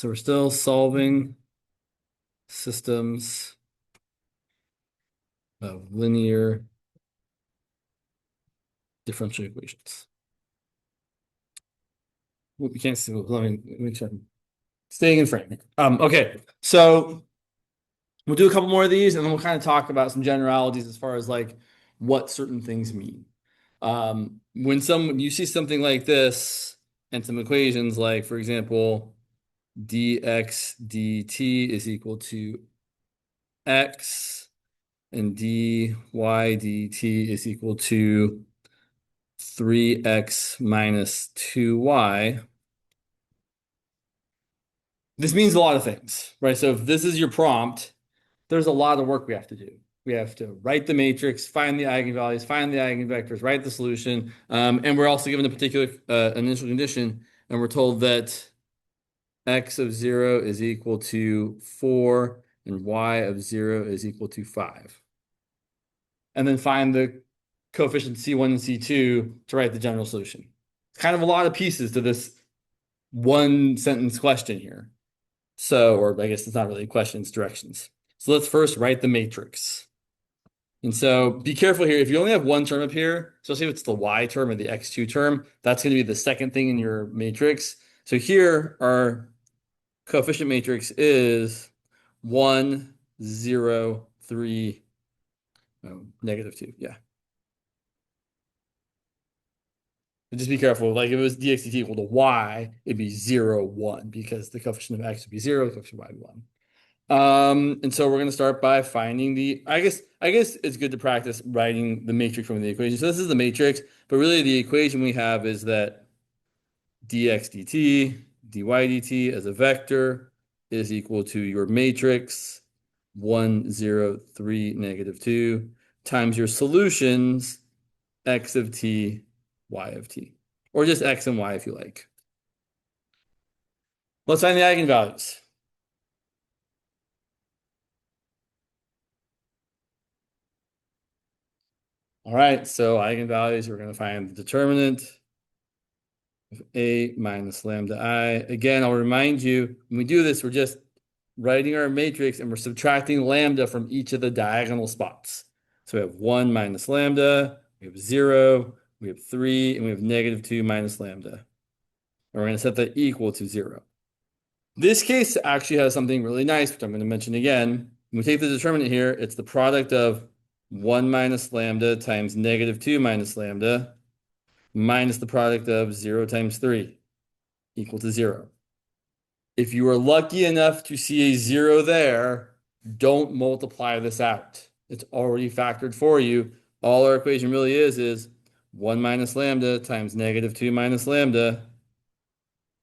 So we're still solving systems of linear differential equations. We can't see. Let me check. Staying in frame. Okay, so we'll do a couple more of these, and then we'll kind of talk about some generalities as far as like what certain things mean. When you see something like this and some equations, like for example, dx dt is equal to x, and dy dt is equal to 3x minus 2y. This means a lot of things, right? So if this is your prompt, there's a lot of work we have to do. We have to write the matrix, find the eigenvalues, find the eigenvectors, write the solution. And we're also given a particular initial condition, and we're told that x of 0 is equal to 4 and y of 0 is equal to 5. And then find the coefficients C1 and C2 to write the general solution. It's kind of a lot of pieces to this one sentence question here. So, or I guess it's not really questions, directions. So let's first write the matrix. And so be careful here. If you only have one term up here, especially if it's the y term or the x2 term, that's going to be the second thing in your matrix. So here our coefficient matrix is 1, 0, 3, -2. Yeah. But just be careful. Like if it was dx dt equal to y, it'd be 0, 1 because the coefficient of x would be 0, the coefficient of y would be 1. And so we're going to start by finding I guess it's good to practice writing the matrix from the equation. So this is the matrix, but really the equation we have is that dx dt, dy dt as a vector is equal to your matrix 1, 0, 3, -2 times your solutions x of t, y of t, or just x and y if you like. Let's find the eigenvalues. All right, so eigenvalues, we're going to find the determinant of A minus lambda I. Again, I'll remind you, when we do this, we're just writing our matrix and we're subtracting lambda from each of the diagonal spots. So we have 1 minus lambda, we have 0, we have 3, and we have -2 minus lambda. And we're going to set that equal to 0. This case actually has something really nice, which I'm going to mention again. When we take the determinant here, it's the product of 1 minus lambda times -2 minus lambda minus the product of 0 times 3 equal to 0. If you are lucky enough to see a 0 there, don't multiply this out. It's already factored for you. All our equation really is 1 minus lambda times -2 minus lambda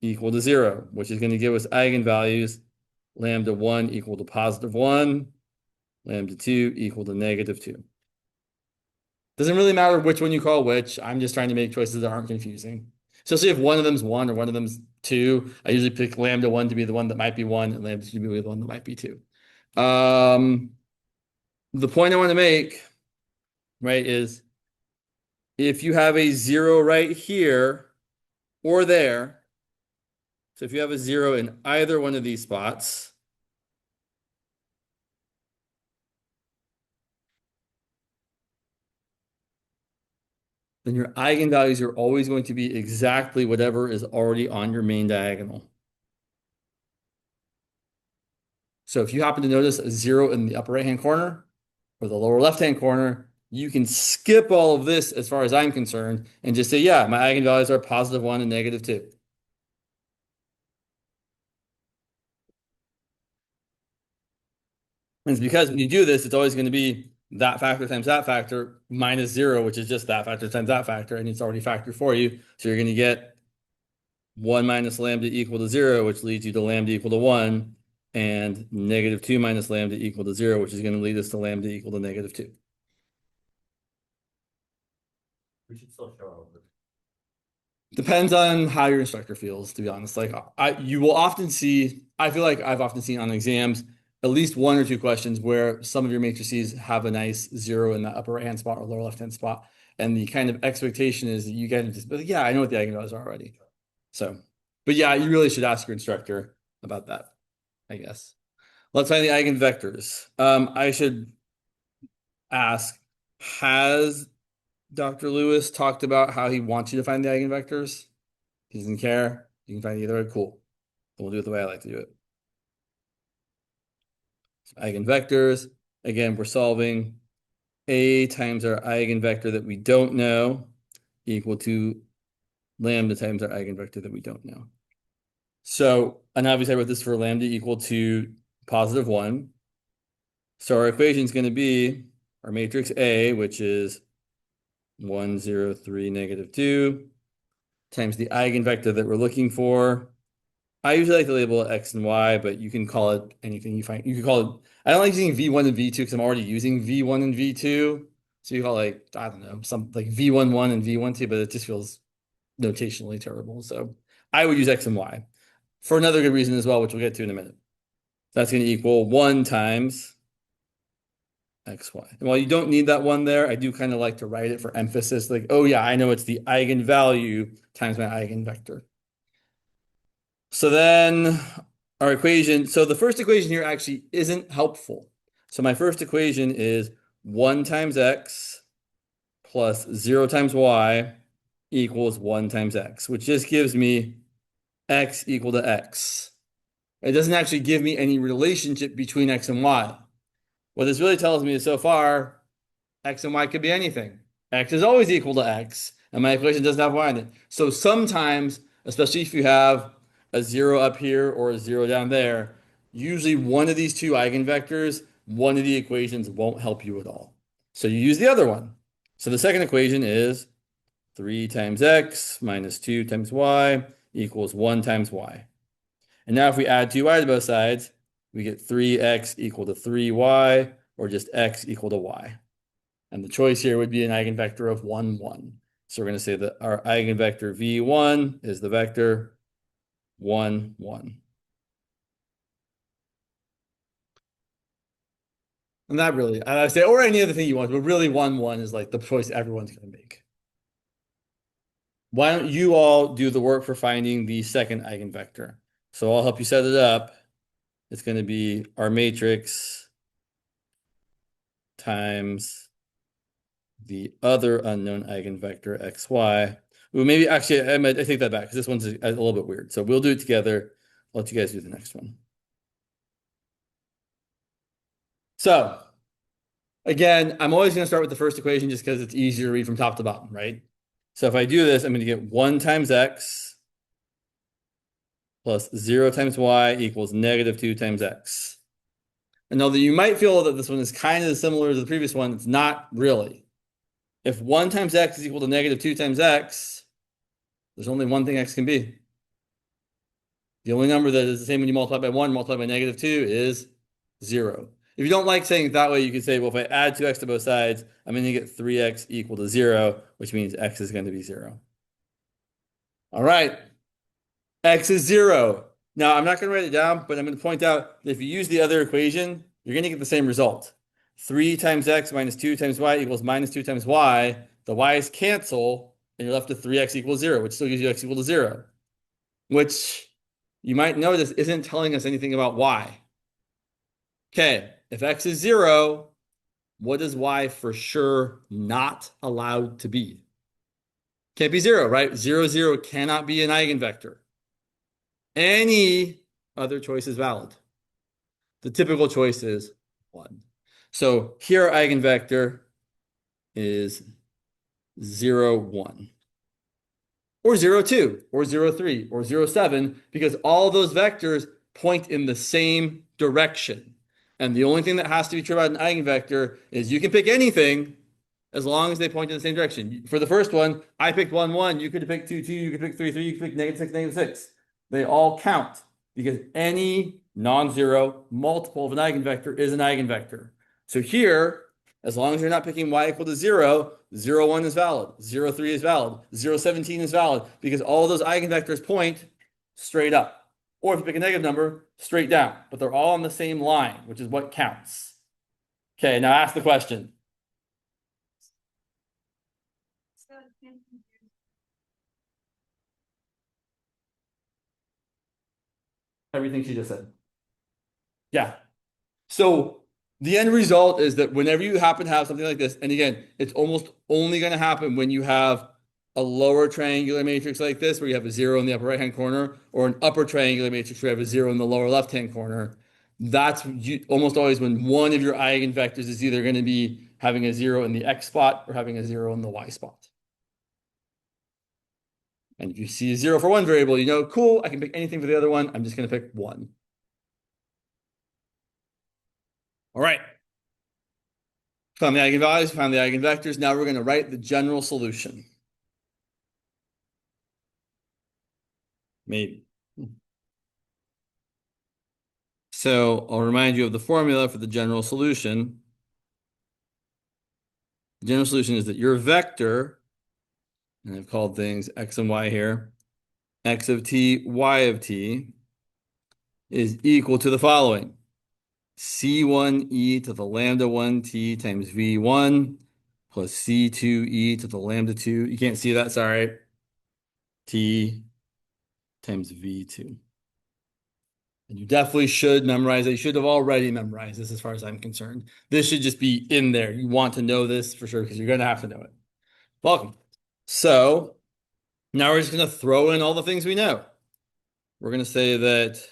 equal to 0, which is going to give us eigenvalues lambda 1 equal to +1, lambda 2 equal to -2. Doesn't really matter which one you call which. I'm just trying to make choices that aren't confusing. Especially if one of them's 1 or one of them's 2. I usually pick lambda 1 to be the one that might be 1 and lambda 2 to be the one that might be 2. The point I want to make, right, is if you have a 0 right here or there, so if you have a 0 in either one of these spots, then your eigenvalues are always going to be exactly whatever is already on your main diagonal. So if you happen to notice a 0 in the upper right-hand corner or the lower left-hand corner, you can skip all of this as far as I'm concerned and just say, yeah, my eigenvalues are +1 and -2. And it's because when you do this, it's always going to be that factor times that factor minus 0, which is just that factor times that factor, and it's already factored for you. So you're going to get 1 minus lambda equal to 0, which leads you to lambda equal to 1, and -2 minus lambda equal to 0, which is going to lead us to lambda equal to -2. We should still show all of it. Depends on how your instructor feels, to be honest. Like you will often see, I feel like I've often seen on exams at least 1 or 2 questions where some of your matrices have a nice 0 in the upper right-hand spot or lower left-hand spot. And the kind of expectation is that you get just, but yeah, I know what the eigenvalues are already. So, but yeah, you really should ask your instructor. about that, I guess. Let's find the eigenvectors. I should ask, has Dr. Lewis talked about how he wants you to find the eigenvectors? He doesn't care. You can find either way. Cool. Then we'll do it the way I like to do it. So eigenvectors. Again, we're solving A times our eigenvector that we don't know equal to lambda times our eigenvector that we don't know. So, and obviously I wrote this for lambda equal to +1. So our equation is going to be our matrix A, which is 1, 0, 3, -2, times the eigenvector that we're looking for. I usually like to label it X and Y, but you can call it anything you find. You can call it, I don't like using V1 and V2 because I'm already using V1 and V2. So you call it like, I don't know, some like V11 and V12, but it just feels notationally terrible. So I would use X and Y for another good reason as well, which we'll get to in a minute. That's going to equal 1 times XY. And while you don't need that one there, I do kind of like to write it for emphasis. Like, oh yeah, I know it's the eigenvalue times my eigenvector. So then our equation, so the first equation here actually isn't helpful. So my first equation is 1 times X plus 0 times Y equals 1 times X, which just gives me X equal to X. It doesn't actually give me any relationship between X and Y. What this really tells me is so far, X and Y could be anything. X is always equal to X, and my equation doesn't have Y in it. So sometimes, especially if you have a 0 up here or a 0 down there, usually one of these two eigenvectors, one of the equations won't help you at all. So you use the other one. So the second equation is 3 times X minus 2 times Y equals 1 times Y. And now if we add 2y to both sides, we get 3x equal to 3y, or just x equal to y. And the choice here would be an eigenvector of 1, 1. So we're going to say that our eigenvector v1 is the vector 1, 1. And that really, I say, or any other thing you want, but really 1, 1 is like the choice everyone's going to make. Why don't you all do the work for finding the second eigenvector? So I'll help you set it up. It's going to be our matrix times the other unknown eigenvector xy. Well, maybe actually, I take that back because this one's a little bit weird. So we'll do it together. I'll let you guys do the next one. So again, I'm always going to start with the first equation just because it's easier to read from top to bottom, right? So if I do this, I'm going to get 1 times x plus 0 times y equals -2 times x. And although you might feel that this one is kind of similar to the previous one, it's not really. If 1 times x is equal to -2 times x, there's only one thing x can be. The only number that is the same when you multiply by 1, multiply by -2 is 0. If you don't like saying it that way, you can say, well, if I add 2x to both sides, I'm going to get 3x equal to 0, which means x is going to be 0. All right. X is 0. Now, I'm not going to write it down, but I'm going to point out that if you use the other equation, you're going to get the same result. 3 times x minus 2 times y equals -2 times y. The y's cancel, and you're left with 3x equals 0, which still gives you x equal to 0, which you might notice isn't telling us anything about y. Okay, if x is 0, what is y for sure not allowed to be? Can't be 0, right? 0, 0 cannot be an eigenvector. Any other choice is valid. The typical choice is 1. So here our eigenvector is 0, 1. Or 0, 2, or 0, 3, or 0, 7, because all those vectors point in the same direction. And the only thing that has to be true about an eigenvector is you can pick anything as long as they point in the same direction. For the first one, I picked 1, 1. You could have picked 2, 2. You could pick 3, 3. You could pick -6, -6. They all count because any non-zero multiple of an eigenvector is an eigenvector. So here, as long as you're not picking y equal to 0, 0, 1 is valid, 0, 3 is valid, 0, 17 is valid, because all of those eigenvectors point straight up. Or if you pick a negative number, straight down. But they're all on the same line, which is what counts. Okay, now ask the question. Everything she just said. Yeah. So the end result is that whenever you happen to have something like this, and again, it's almost only going to happen when you have a lower triangular matrix like this, where you have a zero in the upper right-hand corner, or an upper triangular matrix where you have a zero in the lower left-hand corner. That's almost always when one of your eigenvectors is either going to be having a zero in the x spot or having a zero in the y spot. And if you see a zero for one variable, you know, cool, I can pick anything for the other one. I'm just going to pick one. All right. Found the eigenvalues, found the eigenvectors. Now we're going to write the general solution. Maybe. So I'll remind you of the formula for the general solution. The general solution is that your vector, and I've called things x and y here, x of t, y of t, is equal to the following. C1e to the lambda 1t times v1 plus C2e to the lambda 2. You can't see that, sorry. T times v2. And you definitely should memorize it. You should have already memorized this as far as I'm concerned. This should just be in there. You want to know this for sure because you're going to have to know it. Welcome. So now we're just going to throw in all the things we know. We're going to say that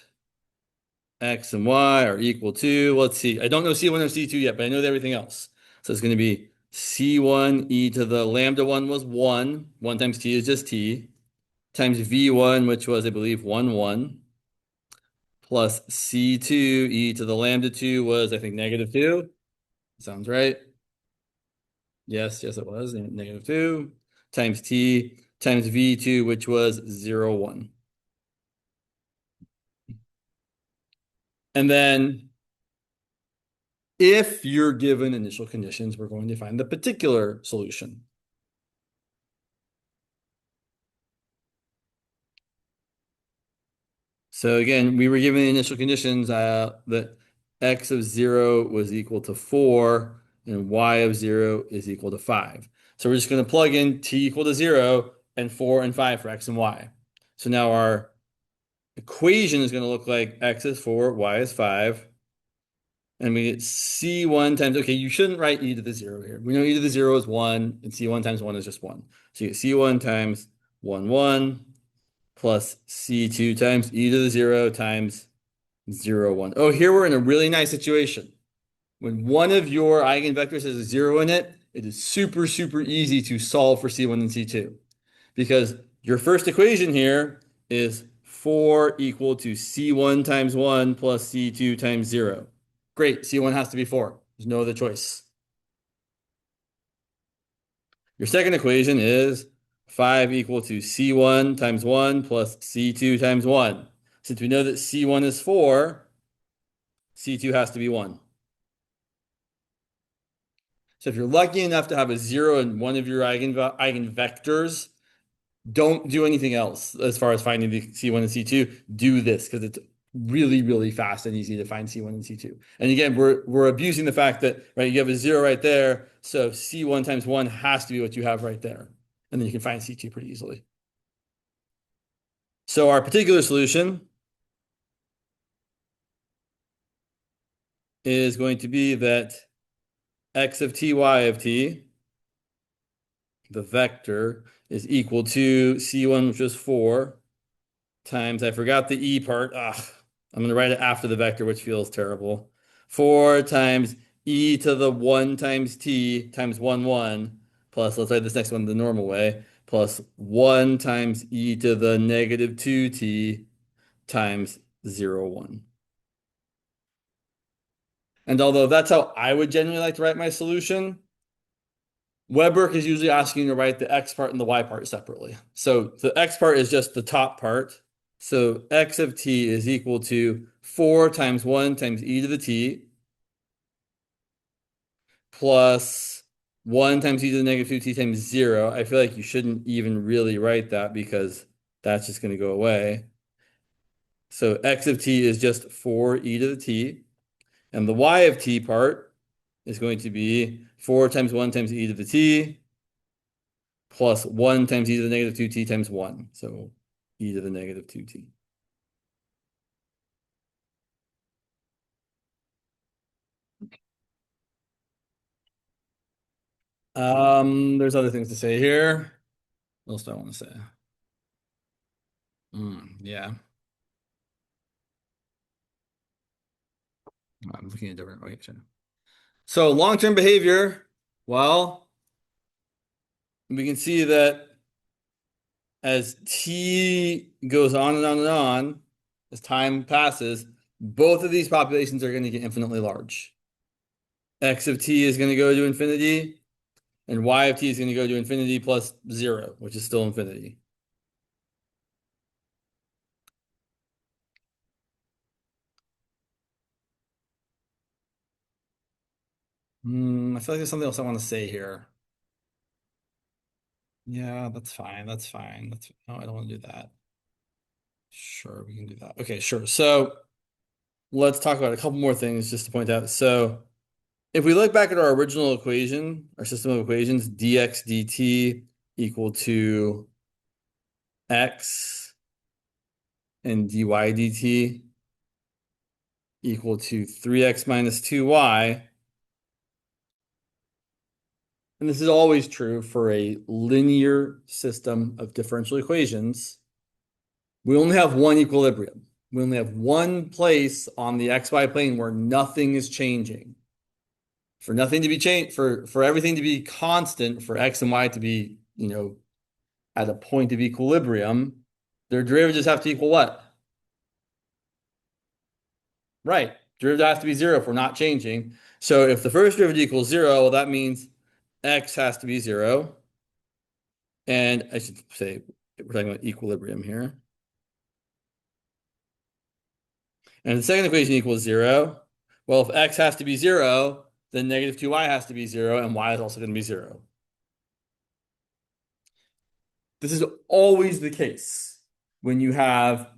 x and y are equal to, let's see, I don't know C1 or C2 yet, but I know everything else. So it's going to be C1 e to the lambda 1 was 1. 1 times t is just t. Times v1, which was, I believe, 1, 1. Plus C2 e to the lambda 2 was, I think, negative 2. Sounds right. Yes, it was. Negative 2 times t times v2, which was 0, 1. And then if you're given initial conditions, we're going to find the particular solution. So again, we were given the initial conditions that x of 0 was equal to 4 and y of 0 is equal to 5. So we're just going to plug in t equal to 0 and 4 and 5 for x and y. So now our equation is going to look like x is 4, y is 5. And we get C1 times, okay, you shouldn't write e to the 0 here. We know e to the 0 is 1, and C1 times 1 is just 1. So you get C1 times 1, 1, plus C2 times e to the 0 times 0, 1. Oh, here we're in a really nice situation. When one of your eigenvectors has a 0 in it, it is super, super easy to solve for C1 and C2. Because your first equation here is 4 equal to C1 times 1 plus C2 times 0. Great, C1 has to be 4. There's no other choice. Your second equation is 5 equal to C1 times 1 plus C2 times 1. Since we know that C1 is 4, C2 has to be 1. So if you're lucky enough to have a 0 in one of your eigenvectors, don't do anything else as far as finding the C1 and C2. Do this because it's really, really fast and easy to find C1 and C2. And again, we're abusing the fact that, right, you have a 0 right there. So C1 times 1 has to be what you have right there. And then you can find C2 pretty easily. So our particular solution is going to be that x of t, y of t, the vector, is equal to C1, which is 4, times, I forgot the e part. I'm going to write it after the vector, which feels terrible. 4 times e to the 1 times t times 1, 1, plus, let's write this next one the normal way, plus 1 times e to the negative 2t times 0, 1. And although that's how I would generally like to write my solution, WebWork is usually asking you to write the x part and the y part separately. So the x part is just the top part. So x of t is equal to 4 times 1 times e to the t plus 1 times e to the negative 2t times 0. I feel like you shouldn't even really write that because that's just going to go away. So x of t is just 4 e to the t. And the y of t part is going to be 4 times 1 times e to the t plus 1 times e to the negative 2t times 1. So e to the negative 2t. There's other things to say here. What else do I want to say? Yeah, I'm looking at different. Wait, sure. So long-term behavior. Well, we can see that as t goes on and on and on, as time passes, both of these populations are going to get infinitely large. X of t is going to go to infinity, and y of t is going to go to infinity plus 0, which is still infinity. I feel like there's something else I want to say here. Yeah, that's fine. That's fine. No, I don't want to do that. Sure, we can do that. Okay, sure. So let's talk about a couple more things just to point out. So if we look back at our original equation, our system of equations, dx dt equal to x and dy dt equal to 3x minus 2y. And this is always true for a linear system of differential equations. We only have one equilibrium. We only have one place on the xy plane where nothing is changing. For nothing to be changed, for everything to be constant, for x and y to be, at a point of equilibrium, their derivatives have to equal what? Right. Derivative has to be 0 if we're not changing. So if the first derivative equals 0, well, that means x has to be 0. And I should say we're talking about equilibrium here. And the second equation equals 0. Well, if x has to be 0, then negative 2y has to be 0, and y is also going to be 0. This is always the case when you have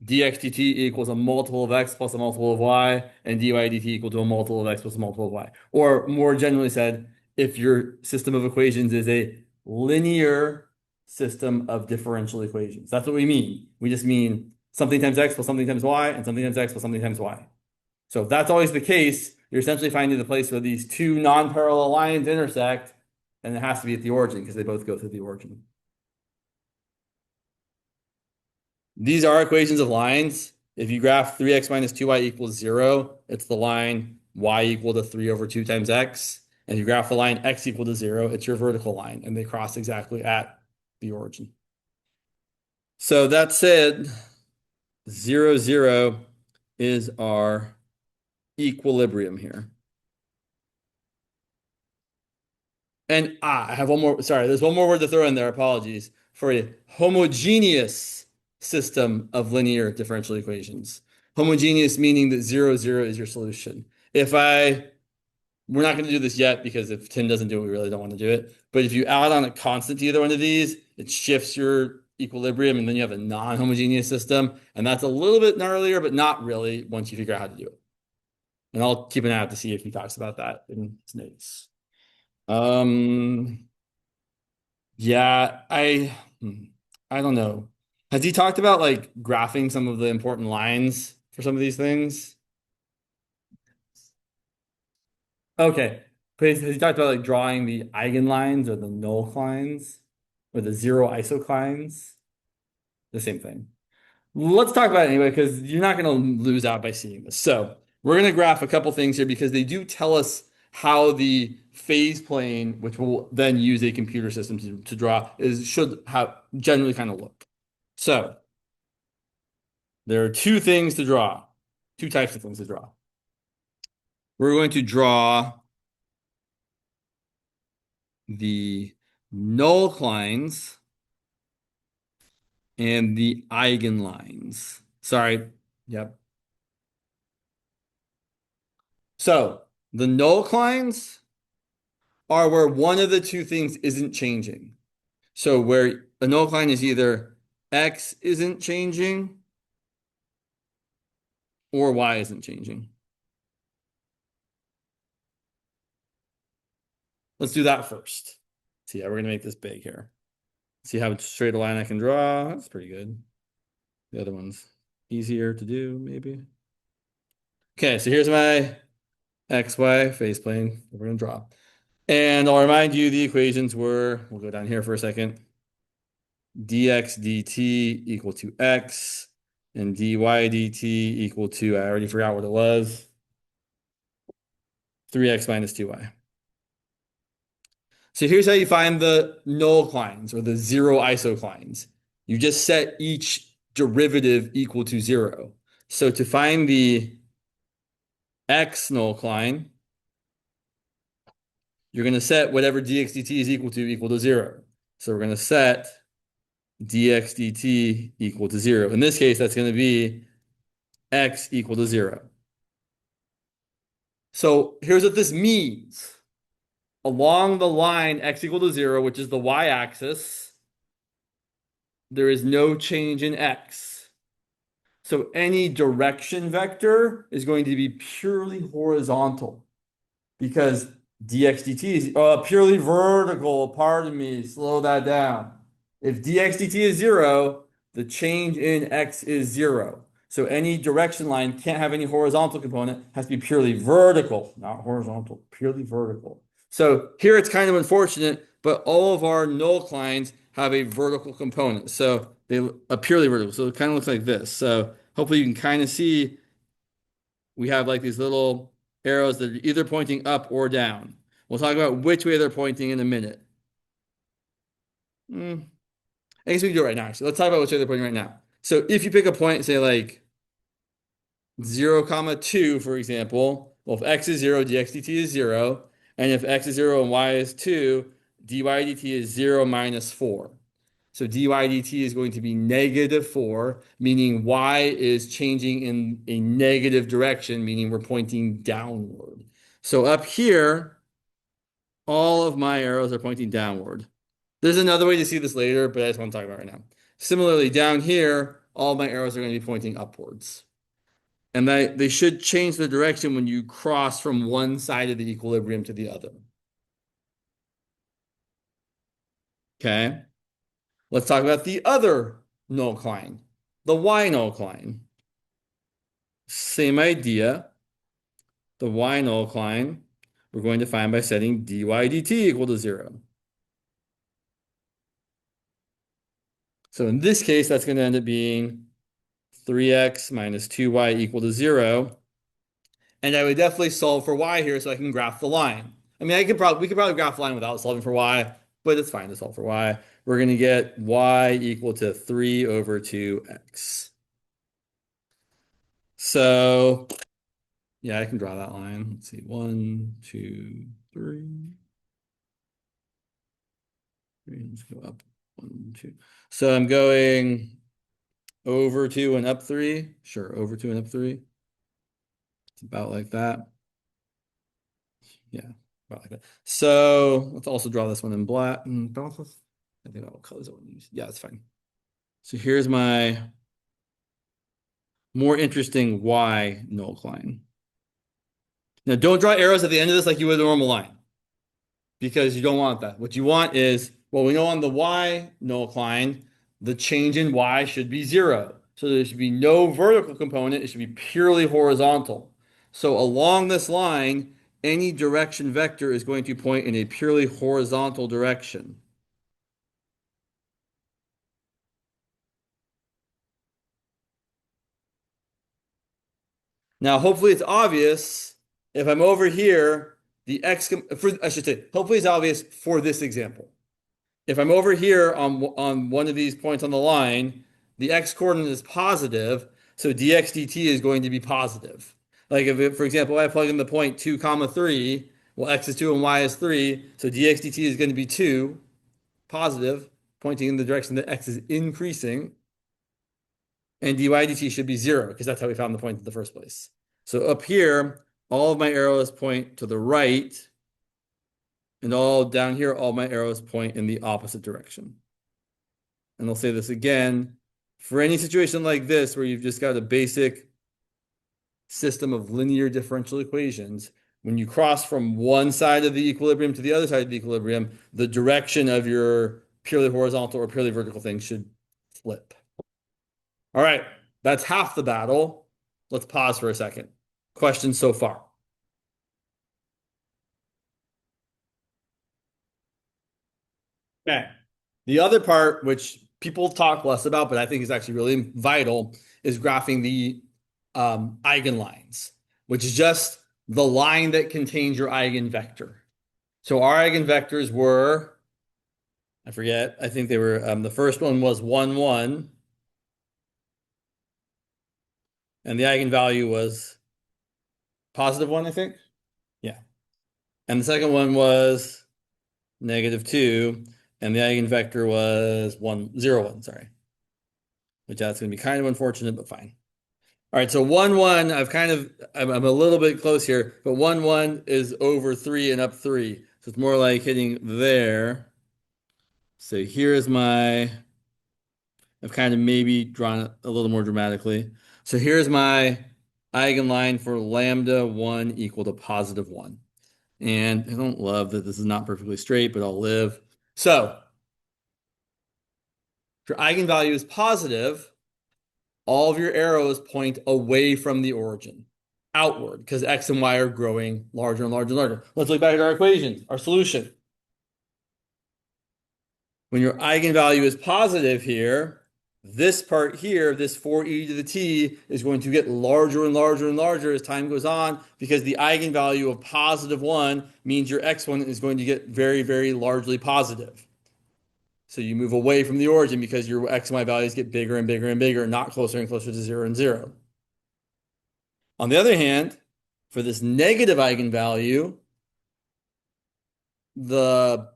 dx dt equals a multiple of x plus a multiple of y, and dy dt equal to a multiple of x plus a multiple of y. Or more generally said, if your system of equations is a linear system of differential equations. That's what we mean. We just mean something times x plus something times y, and something times x plus something times y. So if that's always the case, you're essentially finding the place where these two non-parallel lines intersect, and it has to be at the origin because they both go through the origin. These are equations of lines. If you graph 3x minus 2y equals 0, it's the line y equal to 3 over 2 times x. And if you graph the line x equal to 0, it's your vertical line, and they cross exactly at the origin. So that said, 0, 0 is our equilibrium here. And I have one more, sorry, there's one more word to throw in there, apologies, for a homogeneous system of linear differential equations. Homogeneous meaning that 0, 0 is your solution. We're not going to do this yet because if Tim doesn't do it, we really don't want to do it. But if you add on a constant to either one of these, it shifts your equilibrium and then you have a non-homogeneous system. And that's a little bit gnarlier, but not really once you figure out how to do it. And I'll keep an eye out to see if he talks about that in his notes. Um, yeah, I don't know. Has he talked about like graphing some of the important lines for some of these things? Okay. But has he talked about like drawing the eigenlines or the nullclines or the zero isoclines? The same thing. Let's talk about it anyway, because you're not going to lose out by seeing this. So we're going to graph a couple things here because they do tell us how the phase plane, which we'll then use a computer system to draw, should have generally kind of look. So there are two things to draw, two types of things to draw. We're going to draw the nullclines and the eigenlines. Sorry. Yep. So the nullclines are where one of the two things isn't changing. So where a nullcline is either x isn't changing or y isn't changing. Let's do that first. See how we're going to make this big here. See how straight a line I can draw. That's pretty good. The other one's easier to do, maybe. Okay, so here's my XY phase plane that we're going to draw. And I'll remind you the equations were, we'll go down here for a second, dx dt equal to x and dy dt equal to, I already forgot what it was, 3x minus 2y. So here's how you find the nullclines or the zero isoclines. You just set each derivative equal to 0. So to find the x nullcline, you're going to set whatever dx dt is equal to 0. So we're going to set dx dt equal to 0. In this case, that's going to be x equal to 0. So here's what this means. Along the line x equal to 0, which is the y-axis, there is no change in x. So any direction vector is going to be purely horizontal because dx dt is purely vertical. Pardon me, slow that down. If dx dt is 0, the change in x is 0. So any direction line can't have any horizontal component, it has to be purely vertical, not horizontal, purely vertical. So here it's kind of unfortunate, but all of our nullclines have a vertical component. So they are purely vertical. So it kind of looks like this. So hopefully you can kind of see we have like these little arrows that are either pointing up or down. We'll talk about which way they're pointing in a minute. I guess we can do it right now, actually. Let's talk about which way they're pointing right now. So if you pick a point, say like 0, comma 2, for example, well, if x is 0, dx dt is 0. And if x is 0 and y is 2, dy dt is 0 minus 4. So dy dt is going to be negative 4, meaning y is changing in a negative direction, meaning we're pointing downward. So up here, all of my arrows are pointing downward. There's another way to see this later, but I just want to talk about it right now. Similarly, down here, all my arrows are going to be pointing upwards. And they should change the direction when you cross from one side of the equilibrium to the other. Okay? Let's talk about the other nullcline, the y nullcline. Same idea. The y nullcline, we're going to find by setting dy dt equal to 0. So in this case, that's going to end up being 3x minus 2y equal to 0. And I would definitely solve for y here so I can graph the line. I mean, we could probably graph the line without solving for y, but it's fine to solve for y. We're going to get y equal to 3 over 2x. So, yeah, I can draw that line. Let's see, 1, 2, 3. Let's go up 1, 2. So I'm going over 2 and up 3. Sure, over 2 and up 3. It's about like that. Yeah, about like that. So let's also draw this one in black. I think what colors I want to use. Yeah, it's fine. So here's my more interesting Y nullcline. Now don't draw arrows at the end of this like you would a normal line, because you don't want that. What you want is, well, we know on the Y nullcline, the change in Y should be 0. So there should be no vertical component. It should be purely horizontal. So along this line, any direction vector is going to point in a purely horizontal direction. Now, hopefully it's obvious if I'm over here, I should say, hopefully it's obvious for this example. If I'm over here on one of these points on the line, the x coordinate is positive, so dx dt is going to be positive. Like for example, I plug in the point 2, comma 3, well, x is 2 and y is 3, so dx dt is going to be 2, positive, pointing in the direction that x is increasing, and dy dt should be 0, because that's how we found the point in the first place. So up here, all of my arrows point to the right, and all down here, all my arrows point in the opposite direction. And I'll say this again, for any situation like this where you've just got a basic system of linear differential equations, when you cross from one side of the equilibrium to the other side of the equilibrium, the direction of your purely horizontal or purely vertical thing should flip. All right, that's half the battle. Let's pause for a second. Questions so far? Okay. The other part, which people talk less about, but I think is actually really vital, is graphing the eigenlines, which is just the line that contains your eigenvector. So our eigenvectors were, I forget, I think they were, the first one was 1, 1, and the eigenvalue was positive 1, I think. Yeah. And the second one was -2, and the eigenvector was 1, 0, 1, sorry. Which that's going to be kind of unfortunate, but fine. All right, so 1, 1, I'm a little bit close here, but 1, 1 is over 3 and up 3. So it's more like hitting there. So here's my, I've kind of maybe drawn it a little more dramatically. So here's my eigenline for lambda 1 equal to positive 1. And I don't love that this is not perfectly straight, but I'll live. So if your eigenvalue is positive, all of your arrows point away from the origin, outward, because x and y are growing larger and larger and larger. Let's look back at our equation, our solution. When your eigenvalue is positive here, this part here, this 4e to the t, is going to get larger and larger and larger as time goes on because the eigenvalue of positive 1 means your x1 is going to get very, very largely positive. So you move away from the origin because your x and y values get bigger and bigger and bigger, not closer and closer to 0 and 0. On the other hand, for this negative eigenvalue, the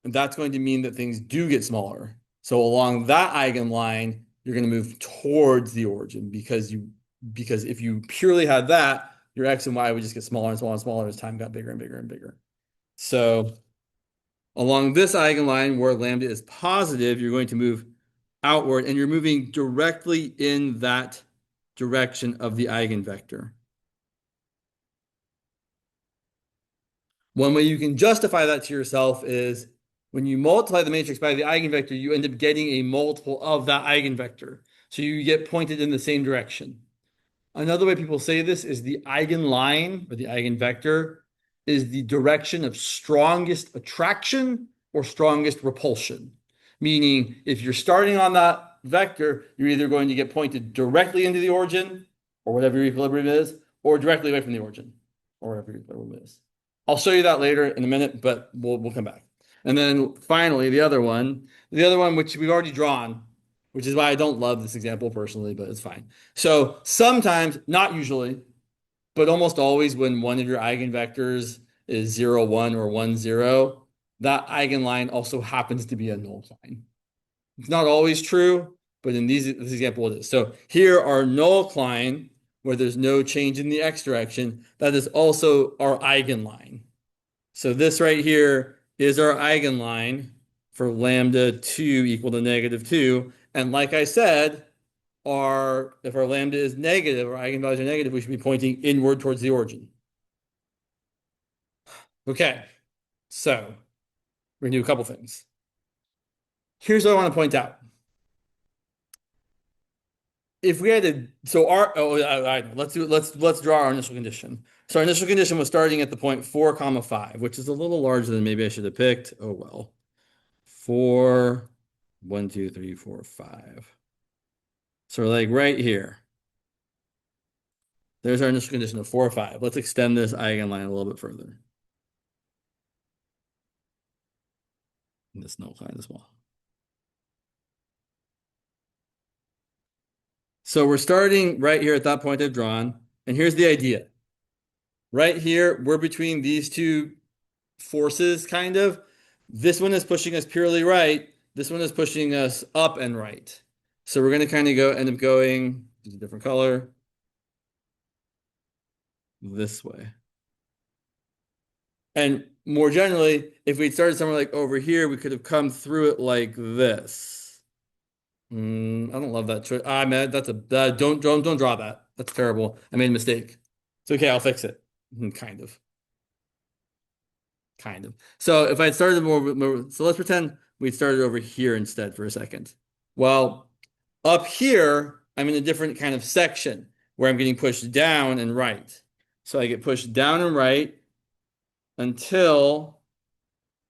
that's going to mean that things do get smaller. So along that eigenline, you're going to move towards the origin because if you purely had that, your x and y would just get smaller and smaller and smaller as time got bigger and bigger and bigger. So along this eigenline where lambda is positive, you're going to move outward and you're moving directly in that direction of the eigenvector. One way you can justify that to yourself is when you multiply the matrix by the eigenvector, you end up getting a multiple of that eigenvector. So you get pointed in the same direction. Another way people say this is the eigenline or the eigenvector is the direction of strongest attraction or strongest repulsion. Meaning, if you're starting on that vector, you're either going to get pointed directly into the origin or whatever your equilibrium is, or directly away from the origin or whatever your equilibrium is. I'll show you that later in a minute, but we'll come back. And then finally, the other one which we've already drawn, which is why I don't love this example personally, but it's fine. So sometimes, not usually, but almost always when one of your eigenvectors is 0, 1 or 1, 0, that eigenline also happens to be a null line. It's not always true, but in this example it is. So here our null line, where there's no change in the x direction, that is also our eigenline. So this right here is our eigenline for lambda 2 equal to -2. And like I said, if our lambda is negative, our eigenvalues are negative, we should be pointing inward towards the origin. Okay, so we're gonna do a couple things. Here's what I want to point out. If we had to, so our, oh, I know. Let's draw our initial condition. So our initial condition was starting at the point 4, 5, which is a little larger than maybe I should have picked. Oh well. 4, 1, 2, 3, 4, 5. So like right here. There's our initial condition of 4, 5. Let's extend this eigenline a little bit further. And this null line as well. So we're starting right here at that point I've drawn. And here's the idea. Right here, we're between these two forces, kind of. This one is pushing us purely right. This one is pushing us up and right. So we're going to kind of end up going, use a different color, this way. And more generally, if we'd started somewhere like over here, we could have come through it like this. I don't love that choice. Man, that's don't draw that. That's terrible. I made a mistake. It's okay, I'll fix it. Kind of. Kind of. So if I started more, so let's pretend we started over here instead for a second. Well, up here, I'm in a different kind of section where I'm getting pushed down and right. So I get pushed down and right until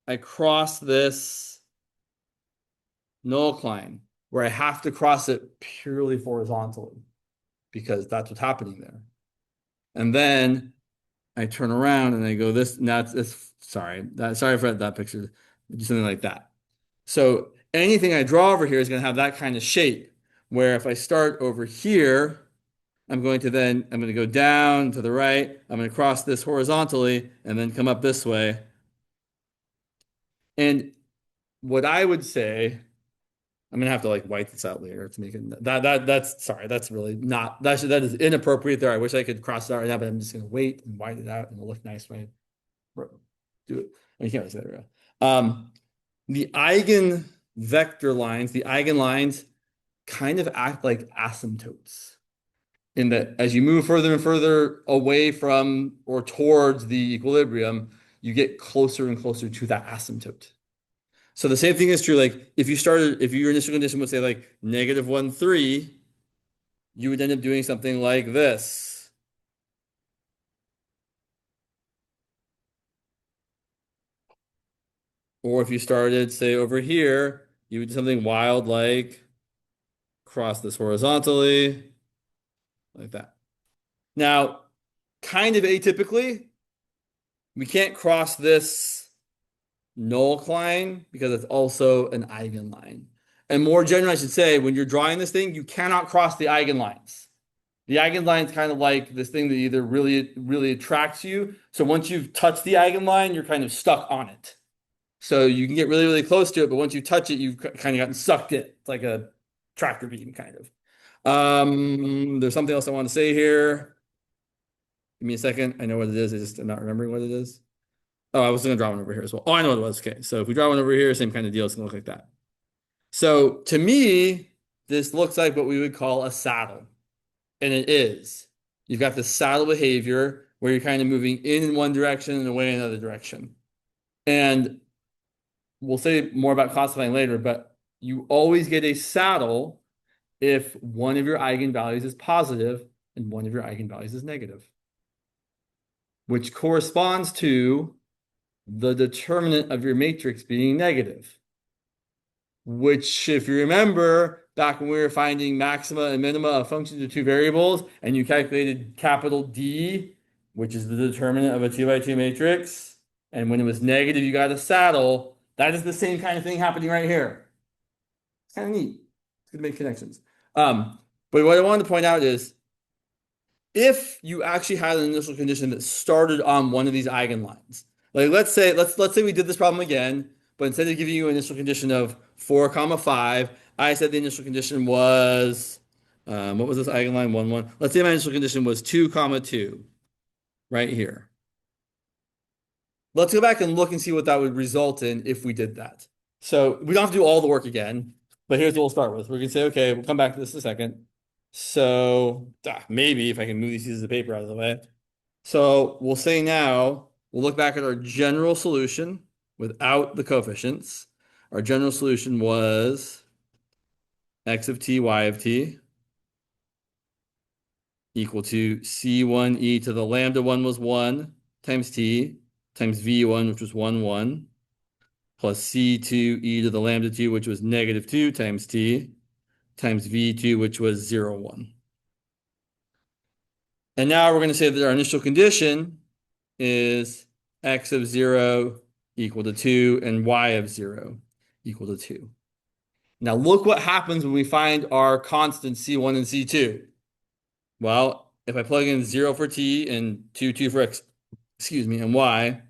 I cross this null cline, where I have to cross it purely horizontally because that's what's happening there. And then I turn around and I go this. Now sorry for that picture. Do something like that. So anything I draw over here is going to have that kind of shape. Where if I start over here, I'm going to go down to the right. I'm going to cross this horizontally and then come up this way. And what I would say, I'm gonna have to like white this out later to make it that's sorry, that's really not that is inappropriate there. I wish I could cross it out right now, but I'm just gonna wait and white it out and it'll look nice when I do it. I can't really say that real. The eigenvector lines, the eigenlines kind of act like asymptotes in that as you move further and further away from or towards the equilibrium, you get closer and closer to that asymptote. So the same thing is true. Like if your initial condition would say like -1, 3, you would end up doing something like this. Or if you started, say, over here, you would do something wild like cross this horizontally, like that. Now, kind of atypically, we can't cross this null line because it's also an eigenline. And more generally, I should say, when you're drawing this thing, you cannot cross the eigenlines. The eigenline is kind of like this thing that either really, really attracts you. So once you've touched the eigenline, you're kind of stuck on it. So you can get really, really close to it, but once you touch it, you've kind of gotten sucked in. It's like a tractor beam, kind of. There's something else I want to say here. Give me a second. I know what it is. I just am not remembering what it is. Oh, I was going to draw one over here as well. Oh, I know what it was. Okay. So if we draw one over here, same kind of deal. It's going to look like that. So to me, this looks like what we would call a saddle. And it is. You've got this saddle behavior where you're kind of moving in one direction and away in another direction. And we'll say more about classifying later, but you always get a saddle if one of your eigenvalues is positive and one of your eigenvalues is negative, which corresponds to the determinant of your matrix being negative, which, if you remember, back when we were finding maxima and minima of functions of two variables, and you calculated capital D, which is the determinant of a 2 by 2 matrix, and when it was negative, you got a saddle. That is the same kind of thing happening right here. It's kind of neat. It's going to make connections. But what I wanted to point out is if you actually had an initial condition that started on one of these eigenlines, like let's say we did this problem again, but instead of giving you an initial condition of 4, 5, I said the initial condition was what was this eigenline 1, 1? Let's say my initial condition was 2, 2, right here. Let's go back and look and see what that would result in if we did that. So we don't have to do all the work again, but here's what we'll start with. We're gonna say, okay, we'll come back to this in a second. So maybe if I can move these pieces of paper out of the way. So we'll say now, we'll look back at our general solution without the coefficients. Our general solution was x of t, y of t equal to c1 e to the lambda 1 was 1 times t times v1, which was 1, 1, plus c2 e to the lambda 2, which was -2 times t times v2, which was 0, 1. And now we're going to say that our initial condition is x of 0 equal to 2 and y of 0 equal to 2. Now look what happens when we find our constants C1 and C2. Well, if I plug in 0 for t and 2, 2 for x, excuse me, and y,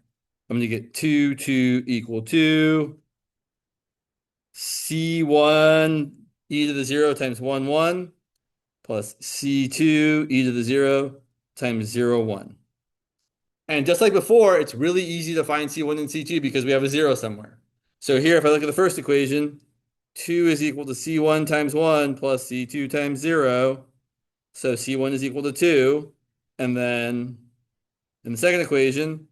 I'm going to get 2, 2 equal to C1 e to the 0 times 1, 1 plus C2 e to the 0 times 0, 1. And just like before, it's really easy to find C1 and C2 because we have a 0 somewhere. So here, if I look at the first equation, 2 is equal to C1 times 1 plus C2 times 0. So C1 is equal to 2. And then in the second equation,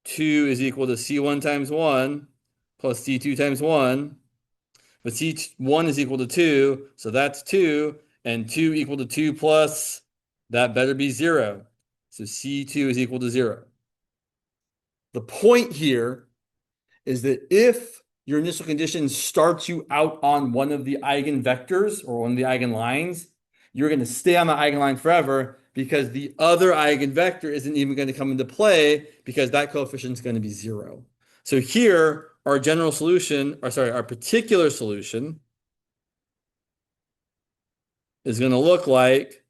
2 is equal to C1 times 1 plus C2 times 1. But C1 is equal to 2, so that's 2. And 2 equal to 2 plus, that better be 0. So C2 is equal to 0. The point here is that if your initial condition starts you out on one of the eigenvectors or one of the eigenlines, you're going to stay on the eigenline forever because the other eigenvector isn't even going to come into play because that coefficient is going to be 0. So here, our general solution, or sorry, our particular solution is going to look like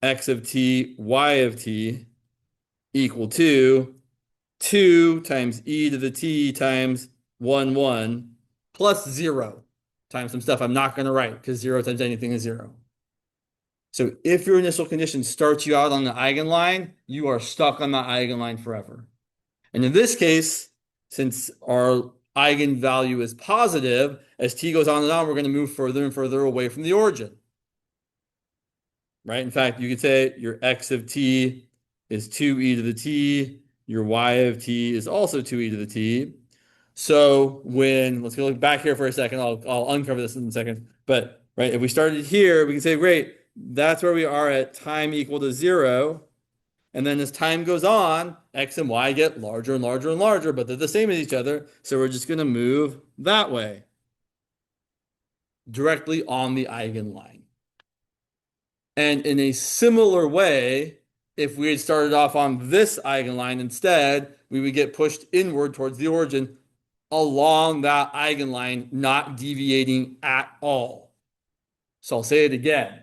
x of t, y of t equal to 2 times e to the t times 1, 1 plus 0 times some stuff I'm not going to write because 0 times anything is 0. So if your initial condition starts you out on the eigenline, you are stuck on that eigenline forever. And in this case, since our eigenvalue is positive, as t goes on and on, we're going to move further and further away from the origin. Right? In fact, you could say your x of t is 2e to the t, your y of t is also 2e to the t. So let's go back here for a second. I'll uncover this in a second. But right, if we started here, we can say, great, that's where we are at time equal to 0. And then as time goes on, x and y get larger and larger and larger, but they're the same as each other. So we're just going to move that way, directly on the eigenline. And in a similar way, if we had started off on this eigenline instead, we would get pushed inward towards the origin along that eigenline, not deviating at all. So I'll say it again.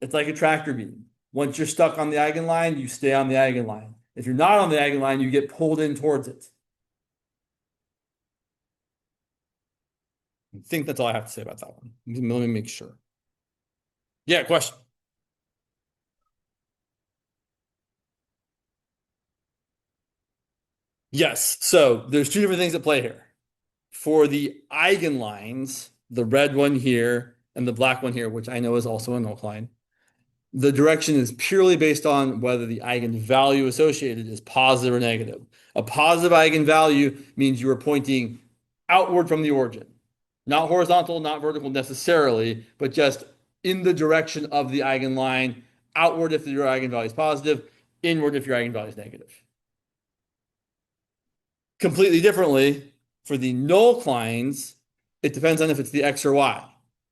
It's like a tractor beam. Once you're stuck on the eigenline, you stay on the eigenline. If you're not on the eigenline, you get pulled in towards it. I think that's all I have to say about that one. Let me make sure. Yeah, question. Yes. So there's two different things at play here. For the eigenlines, the red one here and the black one here, which I know is also a null line, the direction is purely based on whether the eigenvalue associated is positive or negative. A positive eigenvalue means you are pointing outward from the origin, not horizontal, not vertical necessarily, but just in the direction of the eigenline, outward if your eigenvalue is positive, inward if your eigenvalue is negative. Completely differently, for the null clines, it depends on if it's the x or y.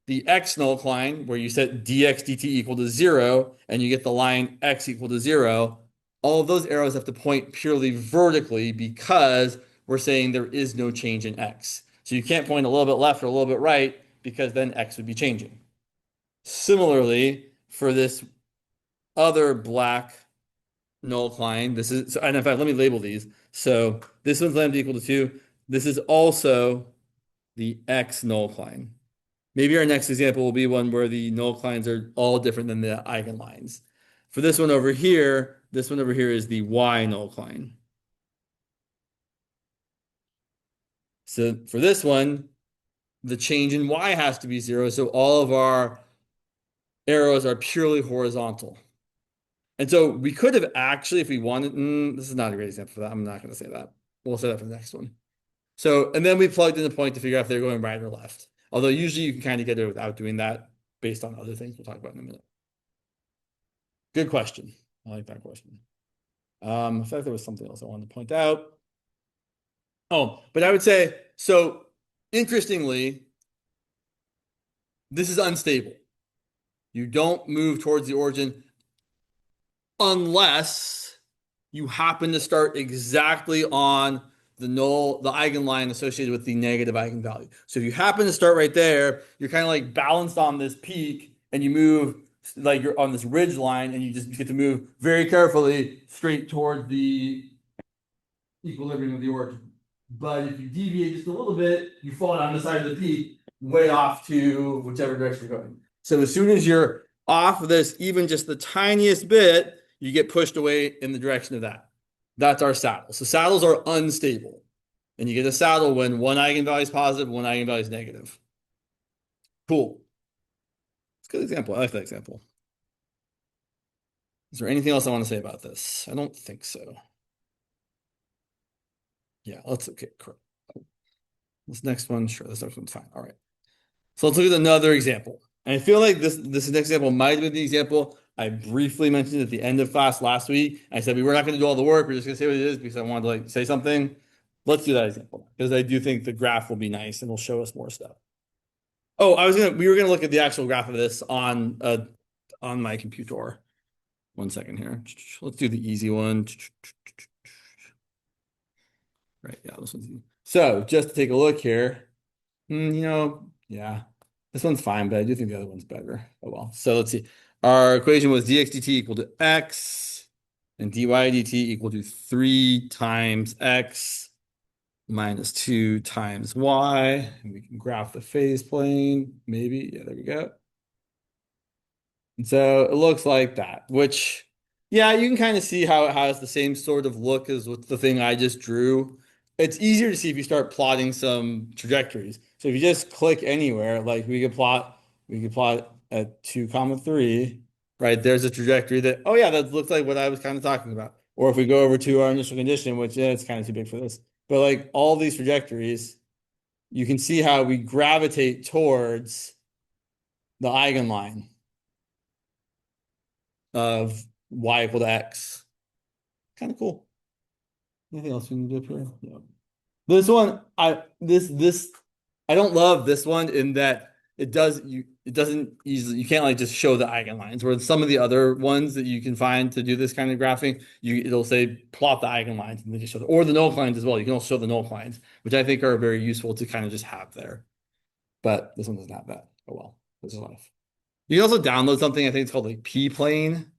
The x null cline, where you set dx dt equal to 0, and you get the line x equal to 0, all of those arrows have to point purely vertically because we're saying there is no change in x. So you can't point a little bit left or a little bit right because then x would be changing. Similarly, for this other black null cline, this is, and in fact, let me label these. So this one's lambda equal to 2. This is also the x null cline. Maybe our next example will be one where the null clines are all different than the eigenlines. For this one over here is the y null cline. So for this one, the change in y has to be 0. So all of our arrows are purely horizontal. And so we could have actually, if we wanted, this is not a great example for that. I'm not going to say that. We'll say that for the next one. So, and then we plugged in the point to figure out if they're going right or left. Although usually you can kind of get it without doing that based on other things we'll talk about in a minute. Good question. I like that question. I thought there was something else I wanted to point out. Oh, but I would say, so interestingly, this is unstable. You don't move towards the origin unless you happen to start exactly on the eigenline associated with the negative eigenvalue. So if you happen to start right there, you're kind of like balanced on this peak and you move like you're on this ridge line and you just get to move very carefully straight toward the equilibrium of the origin. But if you deviate just a little bit, you fall down the side of the peak way off to whichever direction you're going. So as soon as you're off of this, even just the tiniest bit, you get pushed away in the direction of that. That's our saddle. So saddles are unstable. And you get a saddle when one eigenvalue is positive, one eigenvalue is negative. Cool. It's a good example. I like that example. Is there anything else I want to say about this? I don't think so. Yeah, okay. This next one, sure, this next one's fine. All right. So let's look at another example. And I feel like this next example might have been the example I briefly mentioned at the end of class last week. I said we were not going to do all the work. We're just going to say what it is because I wanted to like say something. Let's do that example because I do think the graph will be nice and will show us more stuff. We were gonna look at the actual graph of this on my computer. One second here. Let's do the easy one. Right, yeah, this one's easy. So just to take a look here, yeah, this one's fine, but I do think the other one's better. Oh well. So let's see. Our equation was dx dt equal to x and dy dt equal to 3 times x minus 2 times y. And we can graph the phase plane, maybe. Yeah, there we go. And so it looks like that, which, yeah, you can kind of see how it has the same sort of look as with the thing I just drew. It's easier to see if you start plotting some trajectories. So if you just click anywhere, like we could plot at 2 comma 3, right? There's a trajectory that, oh yeah, that looks like what I was kind of talking about. Or if we go over to our initial condition, which it's kind of too big for this, but like all these trajectories, you can see how we gravitate towards the eigenline of y equal to x. Kind of cool. Anything else we need to do up here? No. This one, I don't love this one in that it doesn't easily, you can't like just show the eigenlines. Where some of the other ones that you can find to do this kind of graphing, it'll say plot the eigenlines and they just show or the null lines as well. You can also show the null lines, which I think are very useful to kind of just have there. But this one doesn't have that. Oh well, there's a lot of. You can also download something, I think it's called like P-plane,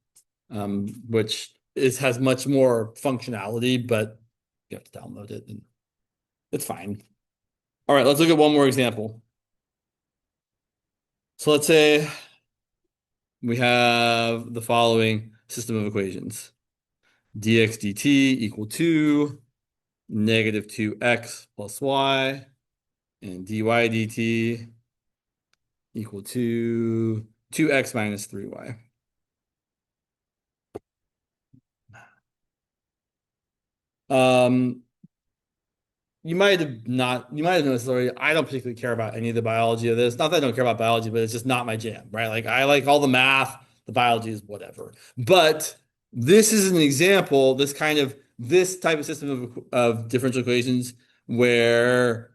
which has much more functionality, but you have to download it and it's fine. All right, let's look at one more example. So let's say we have the following system of equations. dx dt equal to negative 2x plus y, and dy dt equal to 2x minus 3y. Um, you might have noticed already. I don't particularly care about any of the biology of this. Not that I don't care about biology, but it's just not my jam, right? Like I like all the math, the biology is whatever. But this is an example, this type of system of differential equations where